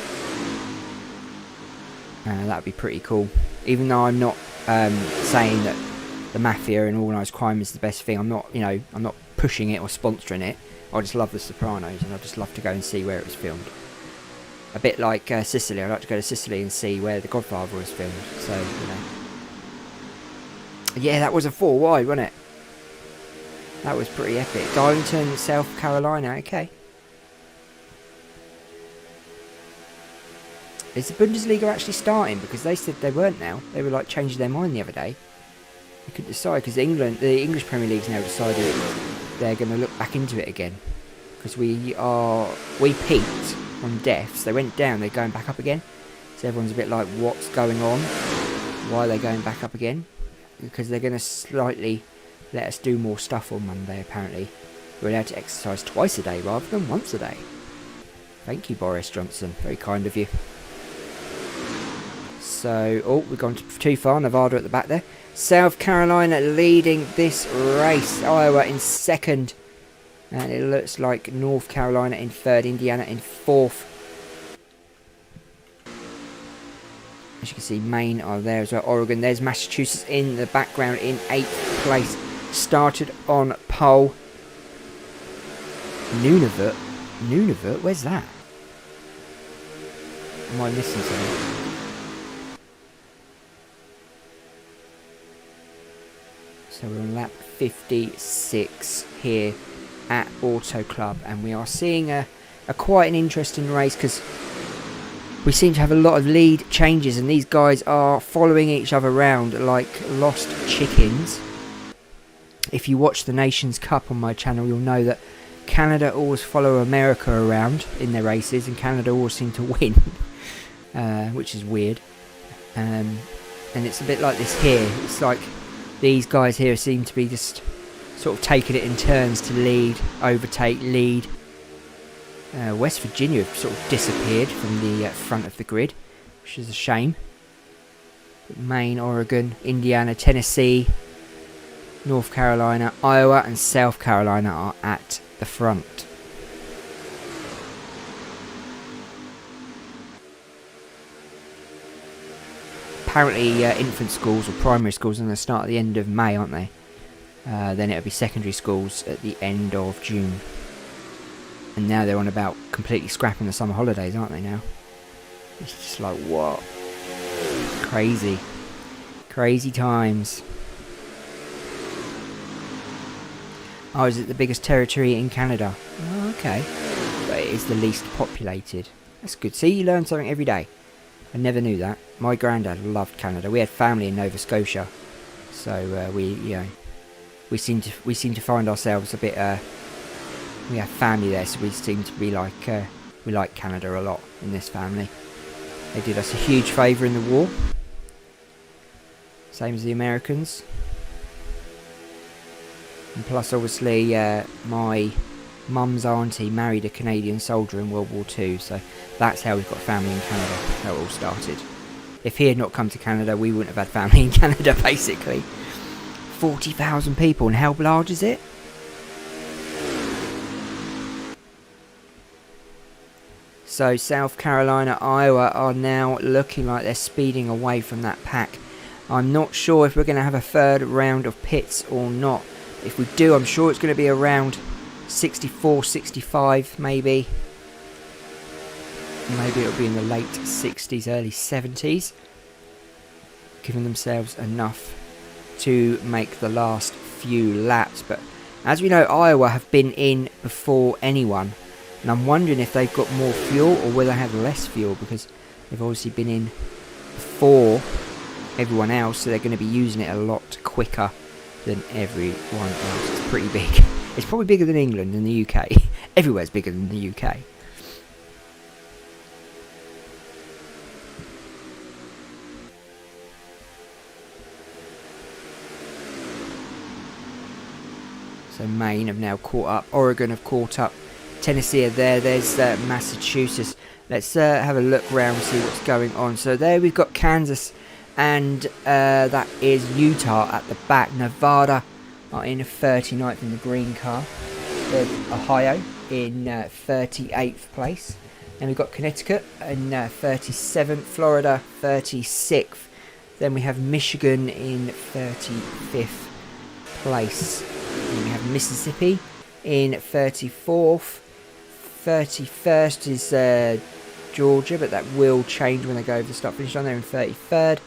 That'd be pretty cool. Even though I'm not saying that the mafia and organised crime is the best thing. I'm not, you know, I'm not pushing it or sponsoring it. I just love the Sopranos, and I just love to go and see where it was filmed. A bit like Sicily. I'd like to go to Sicily and see where The Godfather was filmed. So, you know. Yeah, that was a 4 wide, wasn't it? That was pretty epic. Darlington, South Carolina. Okay. Is the Bundesliga actually starting? Because they said they weren't now. They were like changing their mind the other day. They couldn't decide because the English Premier League's now decided they're going to look back into it again. Because we peaked on deaths. They went down. They're going back up again. So everyone's a bit like, what's going on? Why are they going back up again? Because they're going to slightly let us do more stuff on Monday, apparently. We're allowed to exercise twice a day rather than once a day. Thank you, Boris Johnson. Very kind of you. So, oh, we've gone too far. Nevada at the back there. South Carolina leading this race. Iowa in second. And it looks like North Carolina in third. Indiana in fourth. As you can see, Maine are there as well. Oregon. There's Massachusetts in the background in 8th place. Started on pole. Nunavut? Where's that? Am I missing something? So we're on lap 56 here at Auto Club, and we are seeing a quite an interesting race because we seem to have a lot of lead changes, and these guys are following each other around like lost chickens. If you watch the Nations Cup on my channel, you'll know that Canada always follow America around in their races, and Canada always seem to win, which is weird. And it's a bit like this here. It's like these guys here seem to be just sort of taken it in turns to lead, overtake, lead. West Virginia sort of disappeared from the front of the grid, which is a shame. But Maine, Oregon, Indiana, Tennessee, North Carolina, Iowa and South Carolina are at the front. Apparently infant schools or primary schools are going to start at the end of May, aren't they? Then it'll be secondary schools at the end of June. And now they're on about completely scrapping the summer holidays, aren't they now? It's just like, what? Crazy. Crazy times. Oh, is it the biggest territory in Canada? Oh, okay. But it is the least populated. That's good. See, you learn something every day. I never knew that. My granddad loved Canada. We had family in Nova Scotia. So we seem to find ourselves a bit we have family there, so we seem to be like we like Canada a lot in this family. They did us a huge favour in the war, same as the Americans. And plus, obviously, my mum's auntie married a Canadian soldier in World War II, so that's how we've got family in Canada. How it all started. If he had not come to Canada, we wouldn't have had family in Canada, basically. 40,000 people, and how large is it? So South Carolina, Iowa are now looking like they're speeding away from that pack. I'm not sure if we're going to have a third round of pits or not. If we do, I'm sure it's going to be around 64, 65 maybe. Maybe it'll be in the late 60s, early 70s. Giving themselves enough to make the last few laps. But as we know, Iowa have been in before anyone. And I'm wondering if they've got more fuel or will they have less fuel, because they've obviously been in before everyone else, so they're going to be using it a lot quicker than everyone else. It's pretty big. It's probably bigger than England and the UK. Everywhere's bigger than the UK. So Maine have now caught up. Oregon have caught up. Tennessee are there. There's Massachusetts. Let's have a look round and see what's going on. So there we've got Kansas, and that is Utah at the back. Nevada are in 39th in the green car. Ohio in 38th place. Then we've got Connecticut in 37th. Florida 36th. Then we have Michigan in 35th place. Then we have Mississippi in 34th. 31st is Georgia, but that will change when they go over the start finish line. They're in 33rd.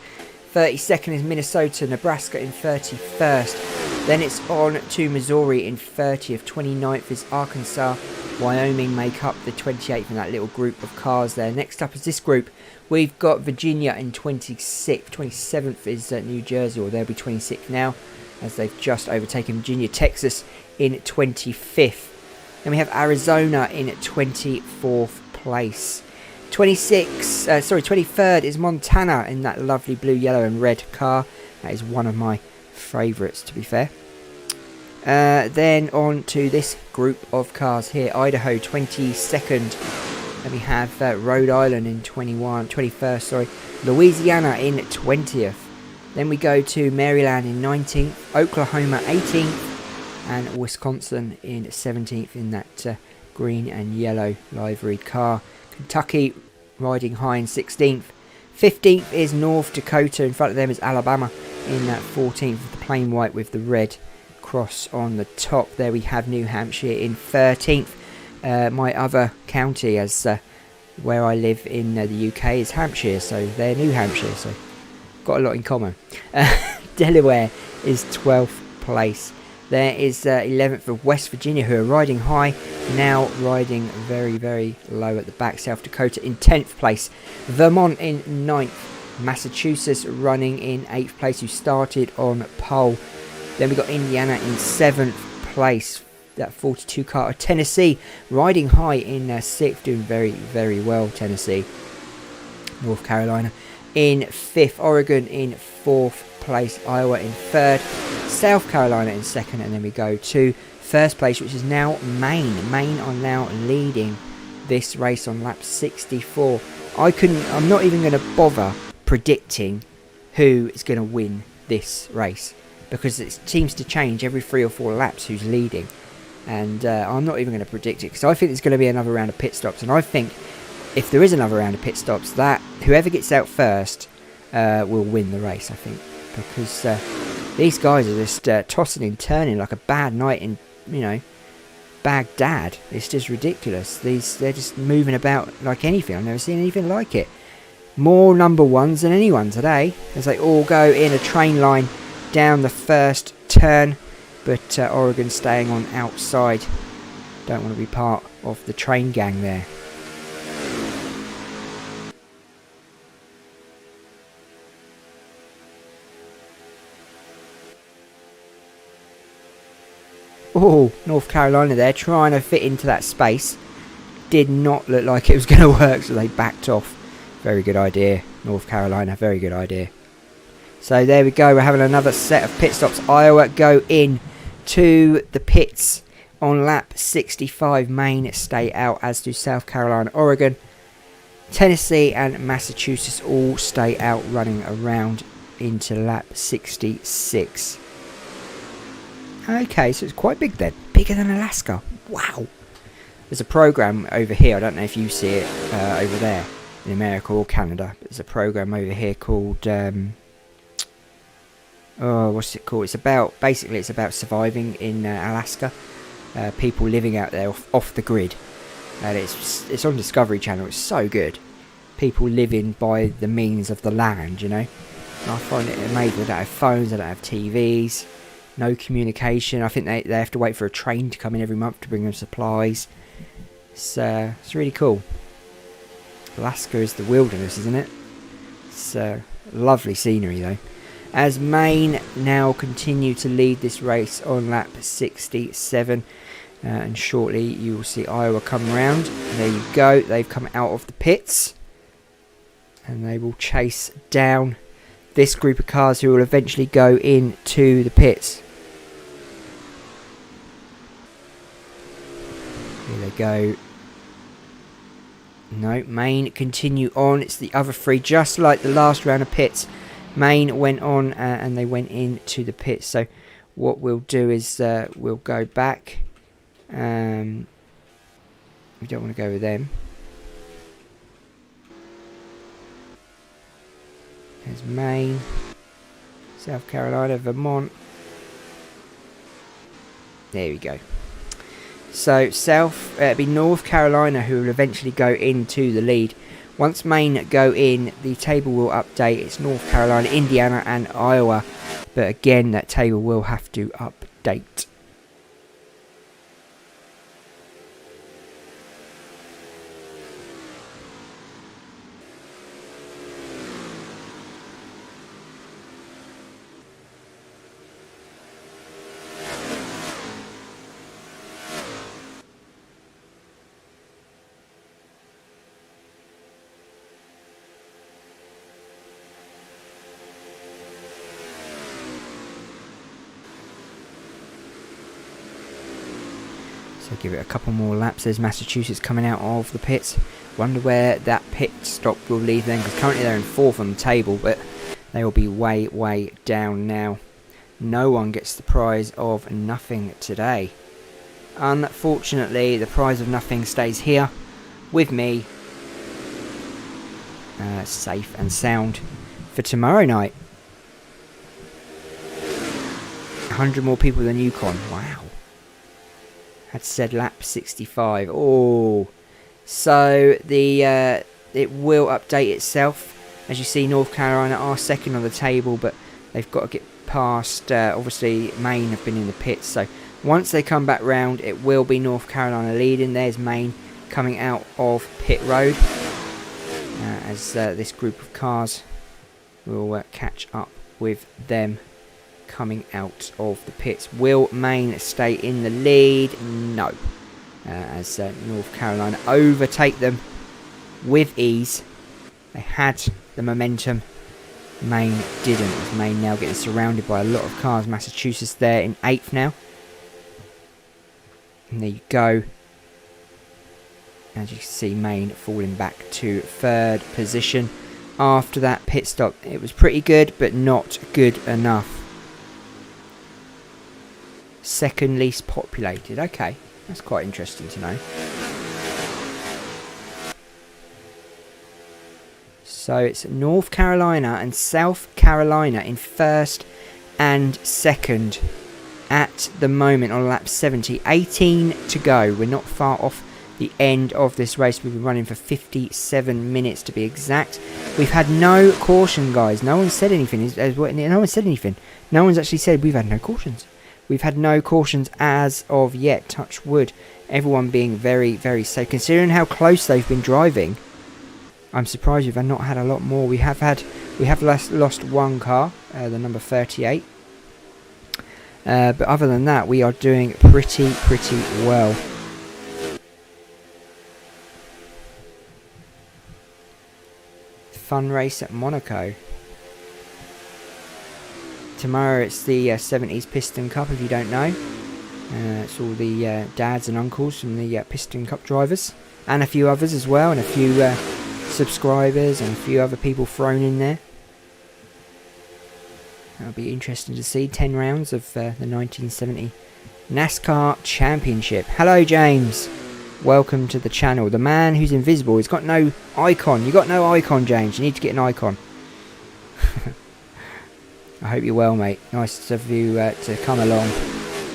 32nd is Minnesota. Nebraska in 31st. Then it's on to Missouri in 30th. 29th is Arkansas. Wyoming make up the 28th in that little group of cars there. Next up is this group. We've got Virginia in 26th. 27th is New Jersey, or they'll be 26th now, as they've just overtaken Virginia. Texas in 25th. Then we have Arizona in 24th place. 23rd is Montana in that lovely blue, yellow and red car. That is one of my favourites, to be fair. Then on to this group of cars here. Idaho 22nd. Then we have Rhode Island in 21st. Louisiana in 20th. Then we go to Maryland in 19th. Oklahoma 18th. And Wisconsin in 17th in that green and yellow liveried car. Kentucky riding high in 16th. 15th is North Dakota. In front of them is Alabama in 14th with the plain white with the red cross on the top. There we have New Hampshire in 13th. My other county, as where I live in the UK, is Hampshire, so they're New Hampshire, so got a lot in common. Delaware is 12th place. There is 11th of West Virginia, who are riding high, now riding very, very low at the back. South Dakota in 10th place. Vermont in 9th. Massachusetts running in 8th place, who started on pole. Then we got Indiana in 7th place. That 42 car. Tennessee riding high in 6th, doing very, very well, Tennessee. North Carolina in 5th. Oregon in 4th place. Iowa in 3rd. South Carolina in second, and then we go to first place, which is now Maine. Maine are now leading this race on lap 64. I'm not even going to bother predicting who is going to win this race, because it seems to change every 3 or 4 laps who's leading, and I'm not even going to predict it, because I think there's going to be another round of pit stops, and I think if there is another round of pit stops, that whoever gets out first will win the race, I think, because these guys are just tossing and turning like a bad night in, Baghdad. It's just ridiculous. They're just moving about like anything. I've never seen anything like it. More number ones than anyone today, as they all go in a train line down the first turn, but Oregon staying on outside. Don't want to be part of the train gang there. Oh, North Carolina there, trying to fit into that space. Did not look like it was going to work, so they backed off. Very good idea, North Carolina, very good idea. So there we go, we're having another set of pit stops. Iowa go in to the pits on lap 65. Maine stay out, as do South Carolina, Oregon. Tennessee and Massachusetts all stay out, running around into lap 66. Okay, so it's quite big then. Bigger than Alaska. Wow. There's a program over here. I don't know if you see it over there in America or Canada. There's a program over here called... what's it called? It's about... Basically, it's about surviving in Alaska. People living out there off the grid. And it's on Discovery Channel. It's so good. People living by the means of the land, And I find it amazing. They don't have phones. They don't have TVs. No communication. I think they have to wait for a train to come in every month to bring them supplies. It's really cool. Alaska is the wilderness, isn't it? It's lovely scenery though. As Maine now continue to lead this race on lap 67. And shortly you will see Iowa come around. There you go. They've come out of the pits. And they will chase down this group of cars who will eventually go into the pits. Here they go. No, Maine continue on. It's the other 3, just like the last round of pits. Maine went on and they went into the pits. So what we'll do is we'll go back. We don't want to go with them. There's Maine, South Carolina, Vermont. There we go. So it'll be North Carolina who will eventually go into the lead. Once Maine go in, the table will update. It's North Carolina, Indiana and Iowa. But again, that table will have to update. So give it a couple more laps. There's Massachusetts coming out of the pits. Wonder where that pit stop will leave them, because currently they're in 4th on the table, but they will be way, way down now. No one gets the prize of nothing today. Unfortunately, the prize of nothing stays here with me, safe and sound for tomorrow night. 100 more people than Yukon. Wow. Had said lap 65. Oh, so the it will update itself. As you see, North Carolina are second on the table, but they've got to get past. Obviously, Maine have been in the pits, so once they come back round, it will be North Carolina leading. There's Maine coming out of pit road as this group of cars will catch up with them coming out of the pits. Will Maine stay in the lead? No. As North Carolina overtake them with ease. They had the momentum Maine didn't. With Maine now getting surrounded by a lot of cars. Massachusetts there in 8th now. And there you go. As you can see, Maine falling back to 3rd position. After that pit stop, it was pretty good, but not good enough. 2nd least populated. Okay, that's quite interesting to know. So it's North Carolina and South Carolina in 1st and 2nd at the moment on lap 70. 18 to go. We're not far off the end of this race. We've been running for 57 minutes to be exact. We've had no caution, guys. No one said anything. No one said anything. No one's actually said we've had no cautions. We've had no cautions as of yet. Touch wood. Everyone being very, very safe. Considering how close they've been driving, I'm surprised we've not had a lot more. We have lost one car, the number 38. But other than that, we are doing pretty well. Fun race at Monaco. Tomorrow it's the 70s Piston Cup, if you don't know. It's all the dads and uncles from the Piston Cup drivers. And a few others as well, and a few subscribers and a few other people thrown in there. That'll be interesting to see. 10 rounds of the 1970 NASCAR Championship. Hello, James. Welcome to the channel. The man who's invisible. He's got no icon. You got no icon, James. You need to get an icon. I hope you're well, mate. Nice of you to come along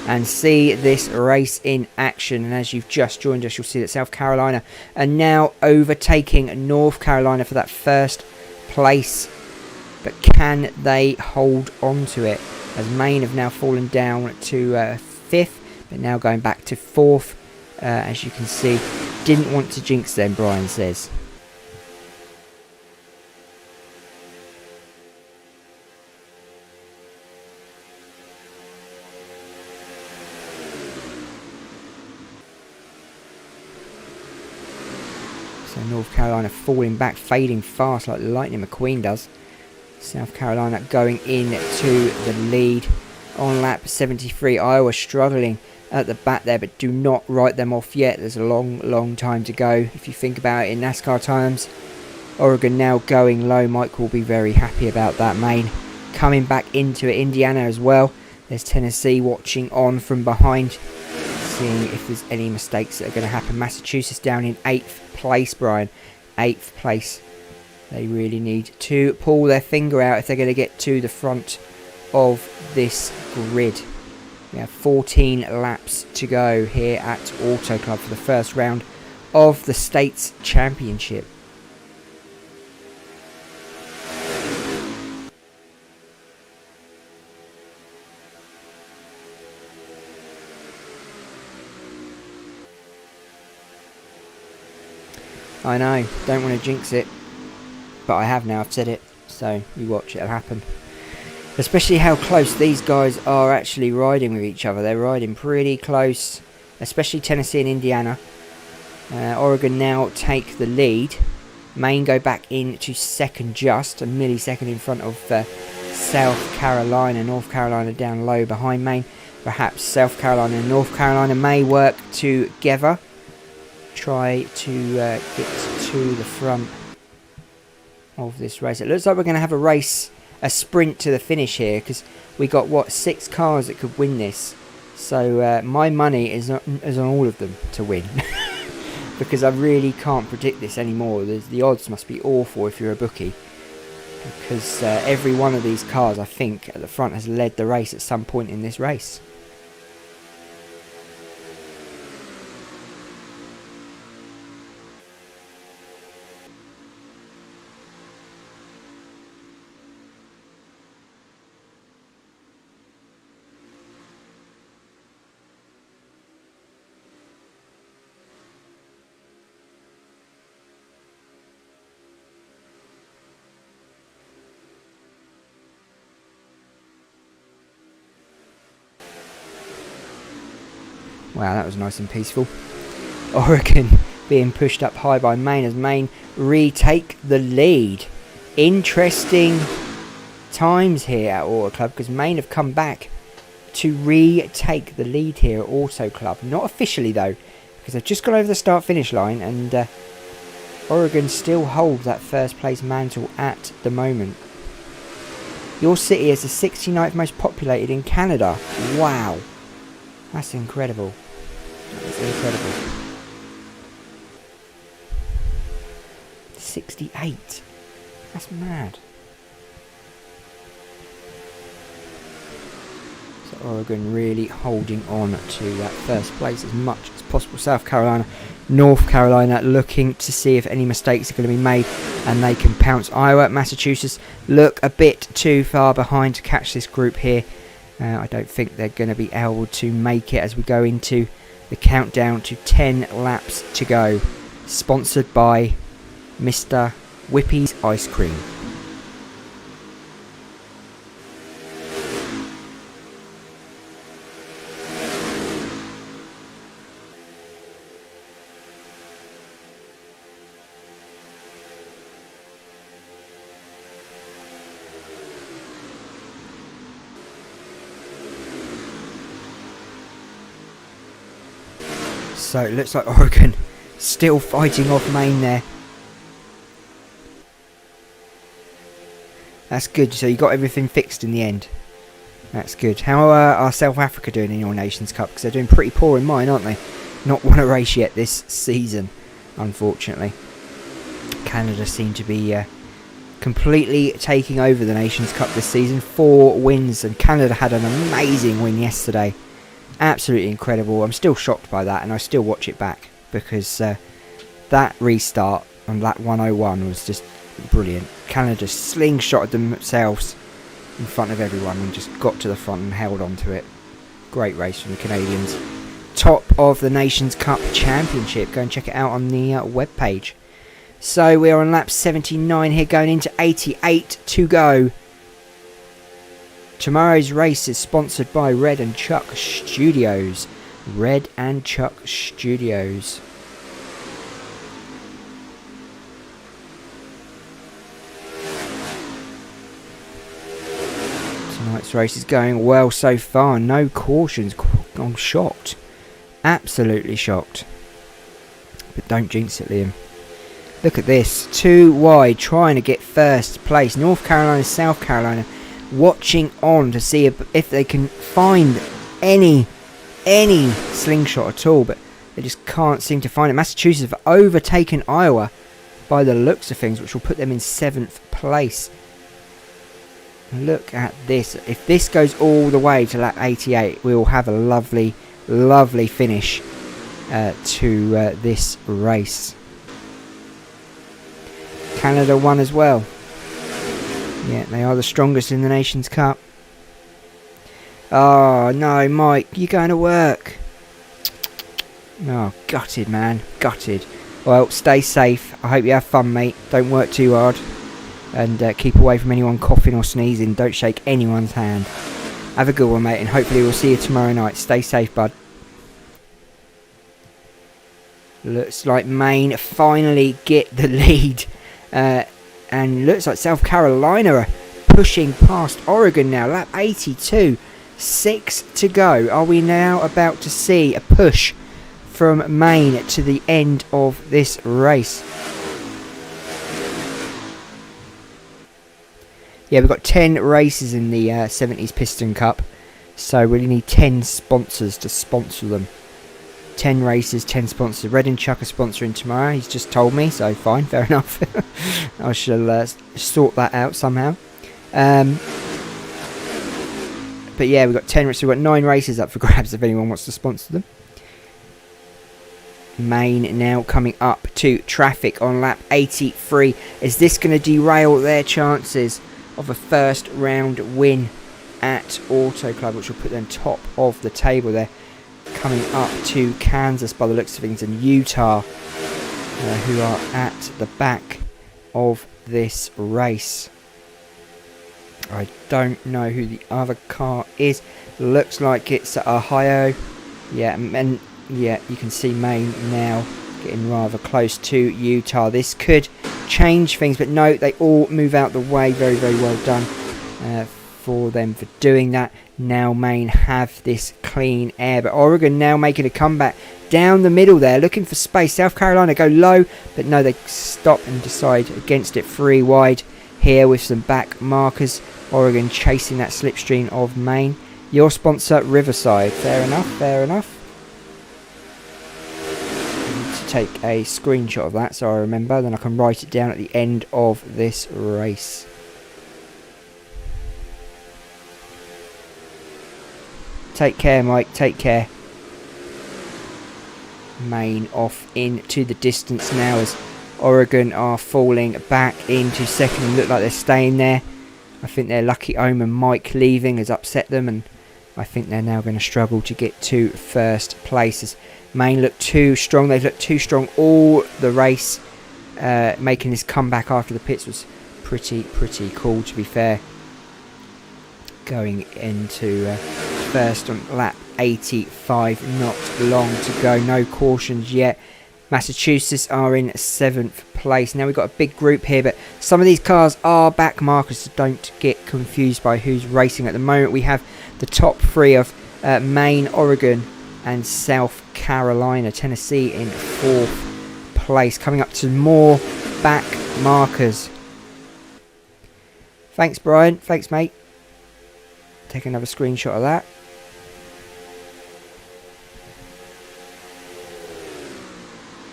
and see this race in action. And as you've just joined us, you'll see that South Carolina are now overtaking North Carolina for that 1st place. But can they hold on to it? As Maine have now fallen down to 5th, but now going back to 4th. As you can see, didn't want to jinx them, Brian says. So North Carolina falling back, fading fast like Lightning McQueen does. South Carolina going into the lead on lap 73. Iowa struggling at the back there, but do not write them off yet. There's a long time to go. If you think about it in NASCAR times, Oregon now going low. Mike will be very happy about that. Maine coming back into it. Indiana as well. There's Tennessee watching on from behind, seeing if there's any mistakes that are going to happen. Massachusetts down in 8th place, Brian. 8th place. They really need to pull their finger out if they're going to get to the front of this grid. We have 14 laps to go here at Auto Club for the 1st round of the States Championship. I know, don't want to jinx it, but I have now, I've said it, so you watch, it'll happen. Especially how close these guys are actually riding with each other. They're riding pretty close, especially Tennessee and Indiana. Oregon now take the lead. Maine go back into 2nd, just a millisecond in front of South Carolina. North Carolina down low behind Maine. Perhaps South Carolina and North Carolina may work together. Try to get to the front of this race. It looks like we're going to have a sprint to the finish here, because we got, what, 6 cars that could win this. So my money is on all of them to win. Because I really can't predict this anymore. The odds must be awful if you're a bookie. Because every one of these cars, I think, at the front has led the race at some point in this race. Wow, that was nice and peaceful. Oregon being pushed up high by Maine as Maine retake the lead. Interesting times here at Auto Club, because Maine have come back to retake the lead here at Auto Club. Not officially though, because they've just got over the start-finish line, and Oregon still hold that first place mantle at the moment. Your city is the 69th most populated in Canada. Wow. That's incredible. That's incredible. 68. That's mad. So Oregon really holding on to that first place as much as possible. South Carolina, North Carolina looking to see if any mistakes are going to be made and they can pounce. Iowa, Massachusetts look a bit too far behind to catch this group here. I don't think they're going to be able to make it as we go into the countdown to 10 laps to go. Sponsored by Mr. Whippy's Ice Cream. So it looks like Oregon still fighting off Maine there. That's good, so you got everything fixed in the end. That's good. How are South Africa doing in your Nations Cup? Because they're doing pretty poor in mine, aren't they? Not won a race yet this season, unfortunately. Canada seem to be completely taking over the Nations Cup this season. 4 wins, and Canada had an amazing win yesterday. Absolutely incredible. I'm still shocked by that, and I still watch it back because that restart on lap 101 was just brilliant. Canada slingshotted themselves in front of everyone and just got to the front and held on to it. Great race from the Canadians. Top of the Nations Cup Championship. Go and check it out on the webpage. So we are on lap 79 here, going into 88 to go. Tomorrow's race is sponsored by Red and Chuck Studios. Red and Chuck Studios. Tonight's race is going well so far. No cautions. I'm shocked. Absolutely shocked. But don't jinx it, Liam. Look at this. 2 wide, trying to get first place. North Carolina, South Carolina watching on to see if they can find any slingshot at all, but they just can't seem to find it. Massachusetts have overtaken Iowa by the looks of things, which will put them in 7th place. Look at this. If this goes all the way to lap 88, we will have a lovely finish to this race. Canada won as well. Yeah, they are the strongest in the Nations Cup. Oh, no, Mike, you're going to work. Oh, gutted, man. Gutted. Well, stay safe. I hope you have fun, mate. Don't work too hard. And keep away from anyone coughing or sneezing. Don't shake anyone's hand. Have a good one, mate, and hopefully we'll see you tomorrow night. Stay safe, bud. Looks like Maine finally get the lead. And looks like South Carolina are pushing past Oregon now. Lap 82. 6 to go. Are we now about to see a push from Maine to the end of this race? Yeah, we've got 10 races in the 70s Piston Cup. So we really need 10 sponsors to sponsor them. 10 races, 10 sponsors. Red and Chuck are sponsoring tomorrow. He's just told me, so fine, fair enough. I shall sort that out somehow. But yeah, we've got 10. So we've got 9 races up for grabs if anyone wants to sponsor them. Maine now coming up to traffic on lap 83. Is this going to derail their chances of a first round win at Auto Club, which will put them top of the table there? Coming up to Kansas by the looks of things, and Utah, who are at the back of this race. I don't know who the other car is. Looks like it's Ohio. Yeah, and yeah, you can see Maine now getting rather close to Utah. This could change things, but no, they all move out the way. Very, very well done for them for doing that. Now Maine have this clean air, but Oregon now making a comeback down the middle there, looking for space. South Carolina go low, but no, they stop and decide against it. 3 wide here with some back markers. Oregon chasing that slipstream of Maine. Your sponsor, Riverside. Fair enough, fair enough. I need to take a screenshot of that so I remember, then I can write it down at the end of this race. Take care, Mike, take care. Maine off into the distance now as Oregon are falling back into second and look like they're staying there. I think their lucky omen Mike leaving has upset them, and I think they're now going to struggle to get to first place as Maine look too strong. They've looked too strong all the race. Making this comeback after the pits was pretty cool, to be fair. Going into first on lap 85, not long to go, no cautions yet. Massachusetts are in 7th place. Now we've got a big group here, but some of these cars are back markers, so don't get confused by who's racing at the moment. We have the top 3 of Maine, Oregon and South Carolina. Tennessee in 4th place. Coming up to more back markers. Thanks, Brian. Thanks, mate. Take another screenshot of that.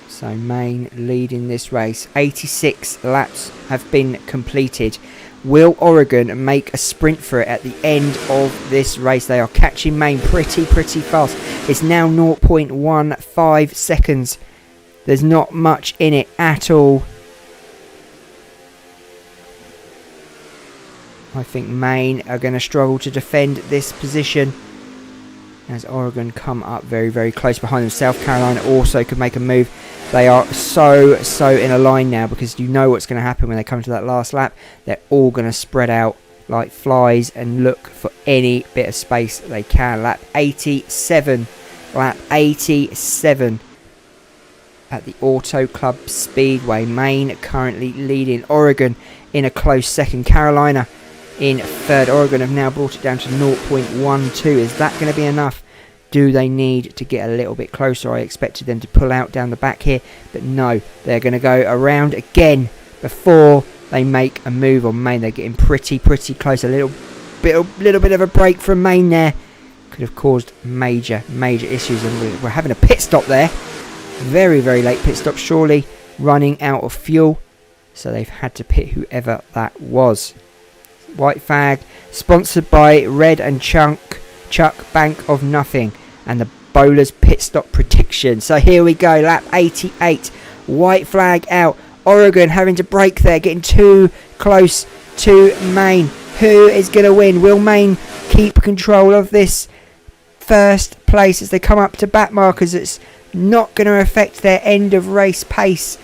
So Maine leading this race. 86 laps have been completed. Will Oregon make a sprint for it at the end of this race? They are catching Maine pretty fast. It's now 0.15 seconds. There's not much in it at all. I think Maine are going to struggle to defend this position as Oregon come up very close behind them. South Carolina also could make a move. They are so in a line now, because you know what's going to happen when they come to that last lap. They're all going to spread out like flies and look for any bit of space they can. Lap 87 at the Auto Club Speedway. Maine currently leading, Oregon in a close second, Carolina in third. Oregon have now brought it down to 0.12. Is that going to be enough? Do they need to get a little bit closer? I expected them to pull out down the back here, but no, they're going to go around again before they make a move on Maine. They're getting pretty close. A little bit of a break from Maine there could have caused major issues, and we're having a pit stop there. Very late pit stop, surely running out of fuel, so they've had to pit whoever that was. White flag sponsored by Red and Chuck Bank of Nothing and the Bowlers Pit Stop Prediction. So here we go, lap 88, white flag out. Oregon having to brake there, getting too close to Maine. Who is going to win? Will Maine keep control of this first place as they come up to back markers? It's not going to affect their end of race pace.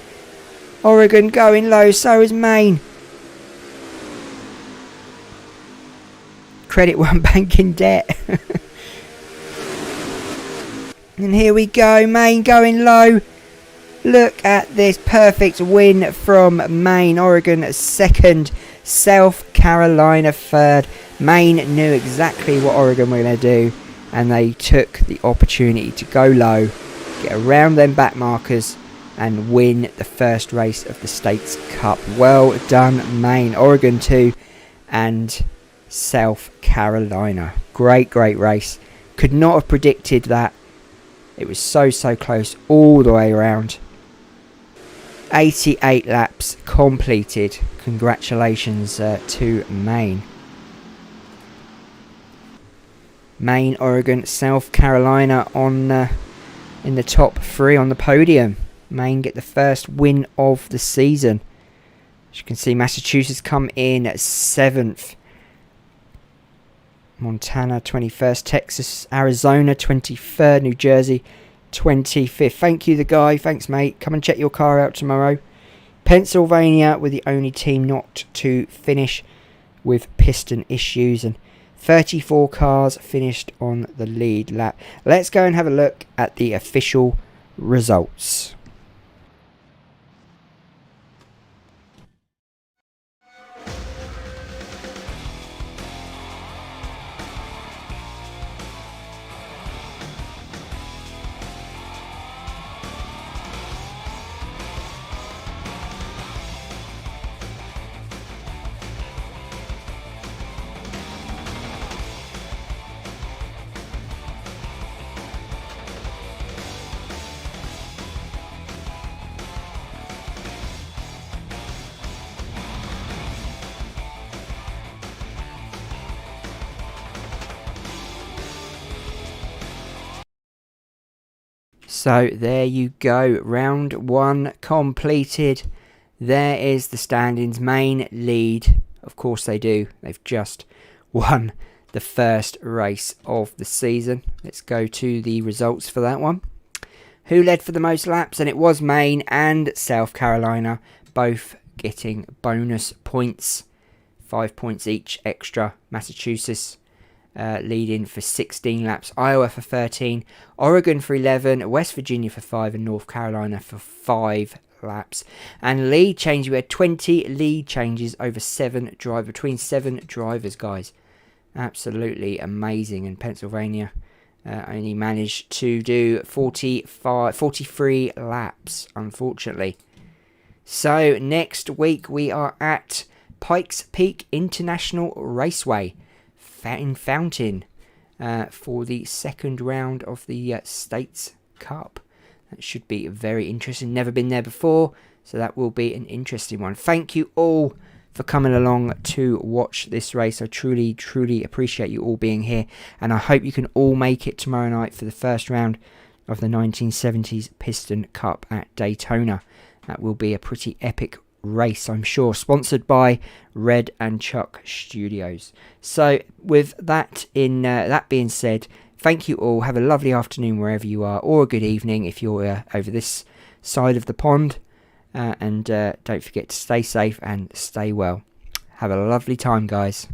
Oregon going low, so is Maine. Credit One Bank in debt. And here we go, Maine going low. Look at this perfect win from Maine. Oregon second, South Carolina third. Maine knew exactly what Oregon were going to do, and they took the opportunity to go low, get around them back markers, and win the first race of the States Cup. Well done, Maine. Oregon 2 and South Carolina. Great race. Could not have predicted that. It was so close all the way around. 88 laps completed. Congratulations to Maine. Maine, Oregon, South Carolina on in the top 3 on the podium. Maine get the first win of the season. As you can see, Massachusetts come in at 7th. Montana 21st, Texas, Arizona 23rd, New Jersey 25th. Thank you, the guy. Thanks, mate. Come and check your car out tomorrow. Pennsylvania were the only team not to finish with piston issues, and 34 cars finished on the lead lap. Let's go and have a look at the official results. So there you go, round 1 completed. There is the standings. Maine lead, of course they do. They've just won the first race of the season. Let's go to the results for that one. Who led for the most laps? And it was Maine and South Carolina, both getting bonus points. 5 points each extra. Massachusetts leading for 16 laps, Iowa for 13, Oregon for 11, West Virginia for 5, and North Carolina for 5 laps. And lead change, we had 20 lead changes over between 7 drivers, guys. Absolutely amazing. And Pennsylvania only managed to do 43 laps, unfortunately. So next week we are at Pikes Peak International Raceway in Fountain for the second round of the States Cup. That should be very interesting. Never been there before, so that will be an interesting one. Thank you all for coming along to watch this race. I truly, truly appreciate you all being here, and I hope you can all make it tomorrow night for the first round of the 1970s Piston Cup at Daytona. That will be a pretty epic race, I'm sure, sponsored by Red and Chuck Studios. So with that that being said, thank you all. Have a lovely afternoon wherever you are, or a good evening if you're over this side of the pond, and don't forget to stay safe and stay well. Have a lovely time, guys.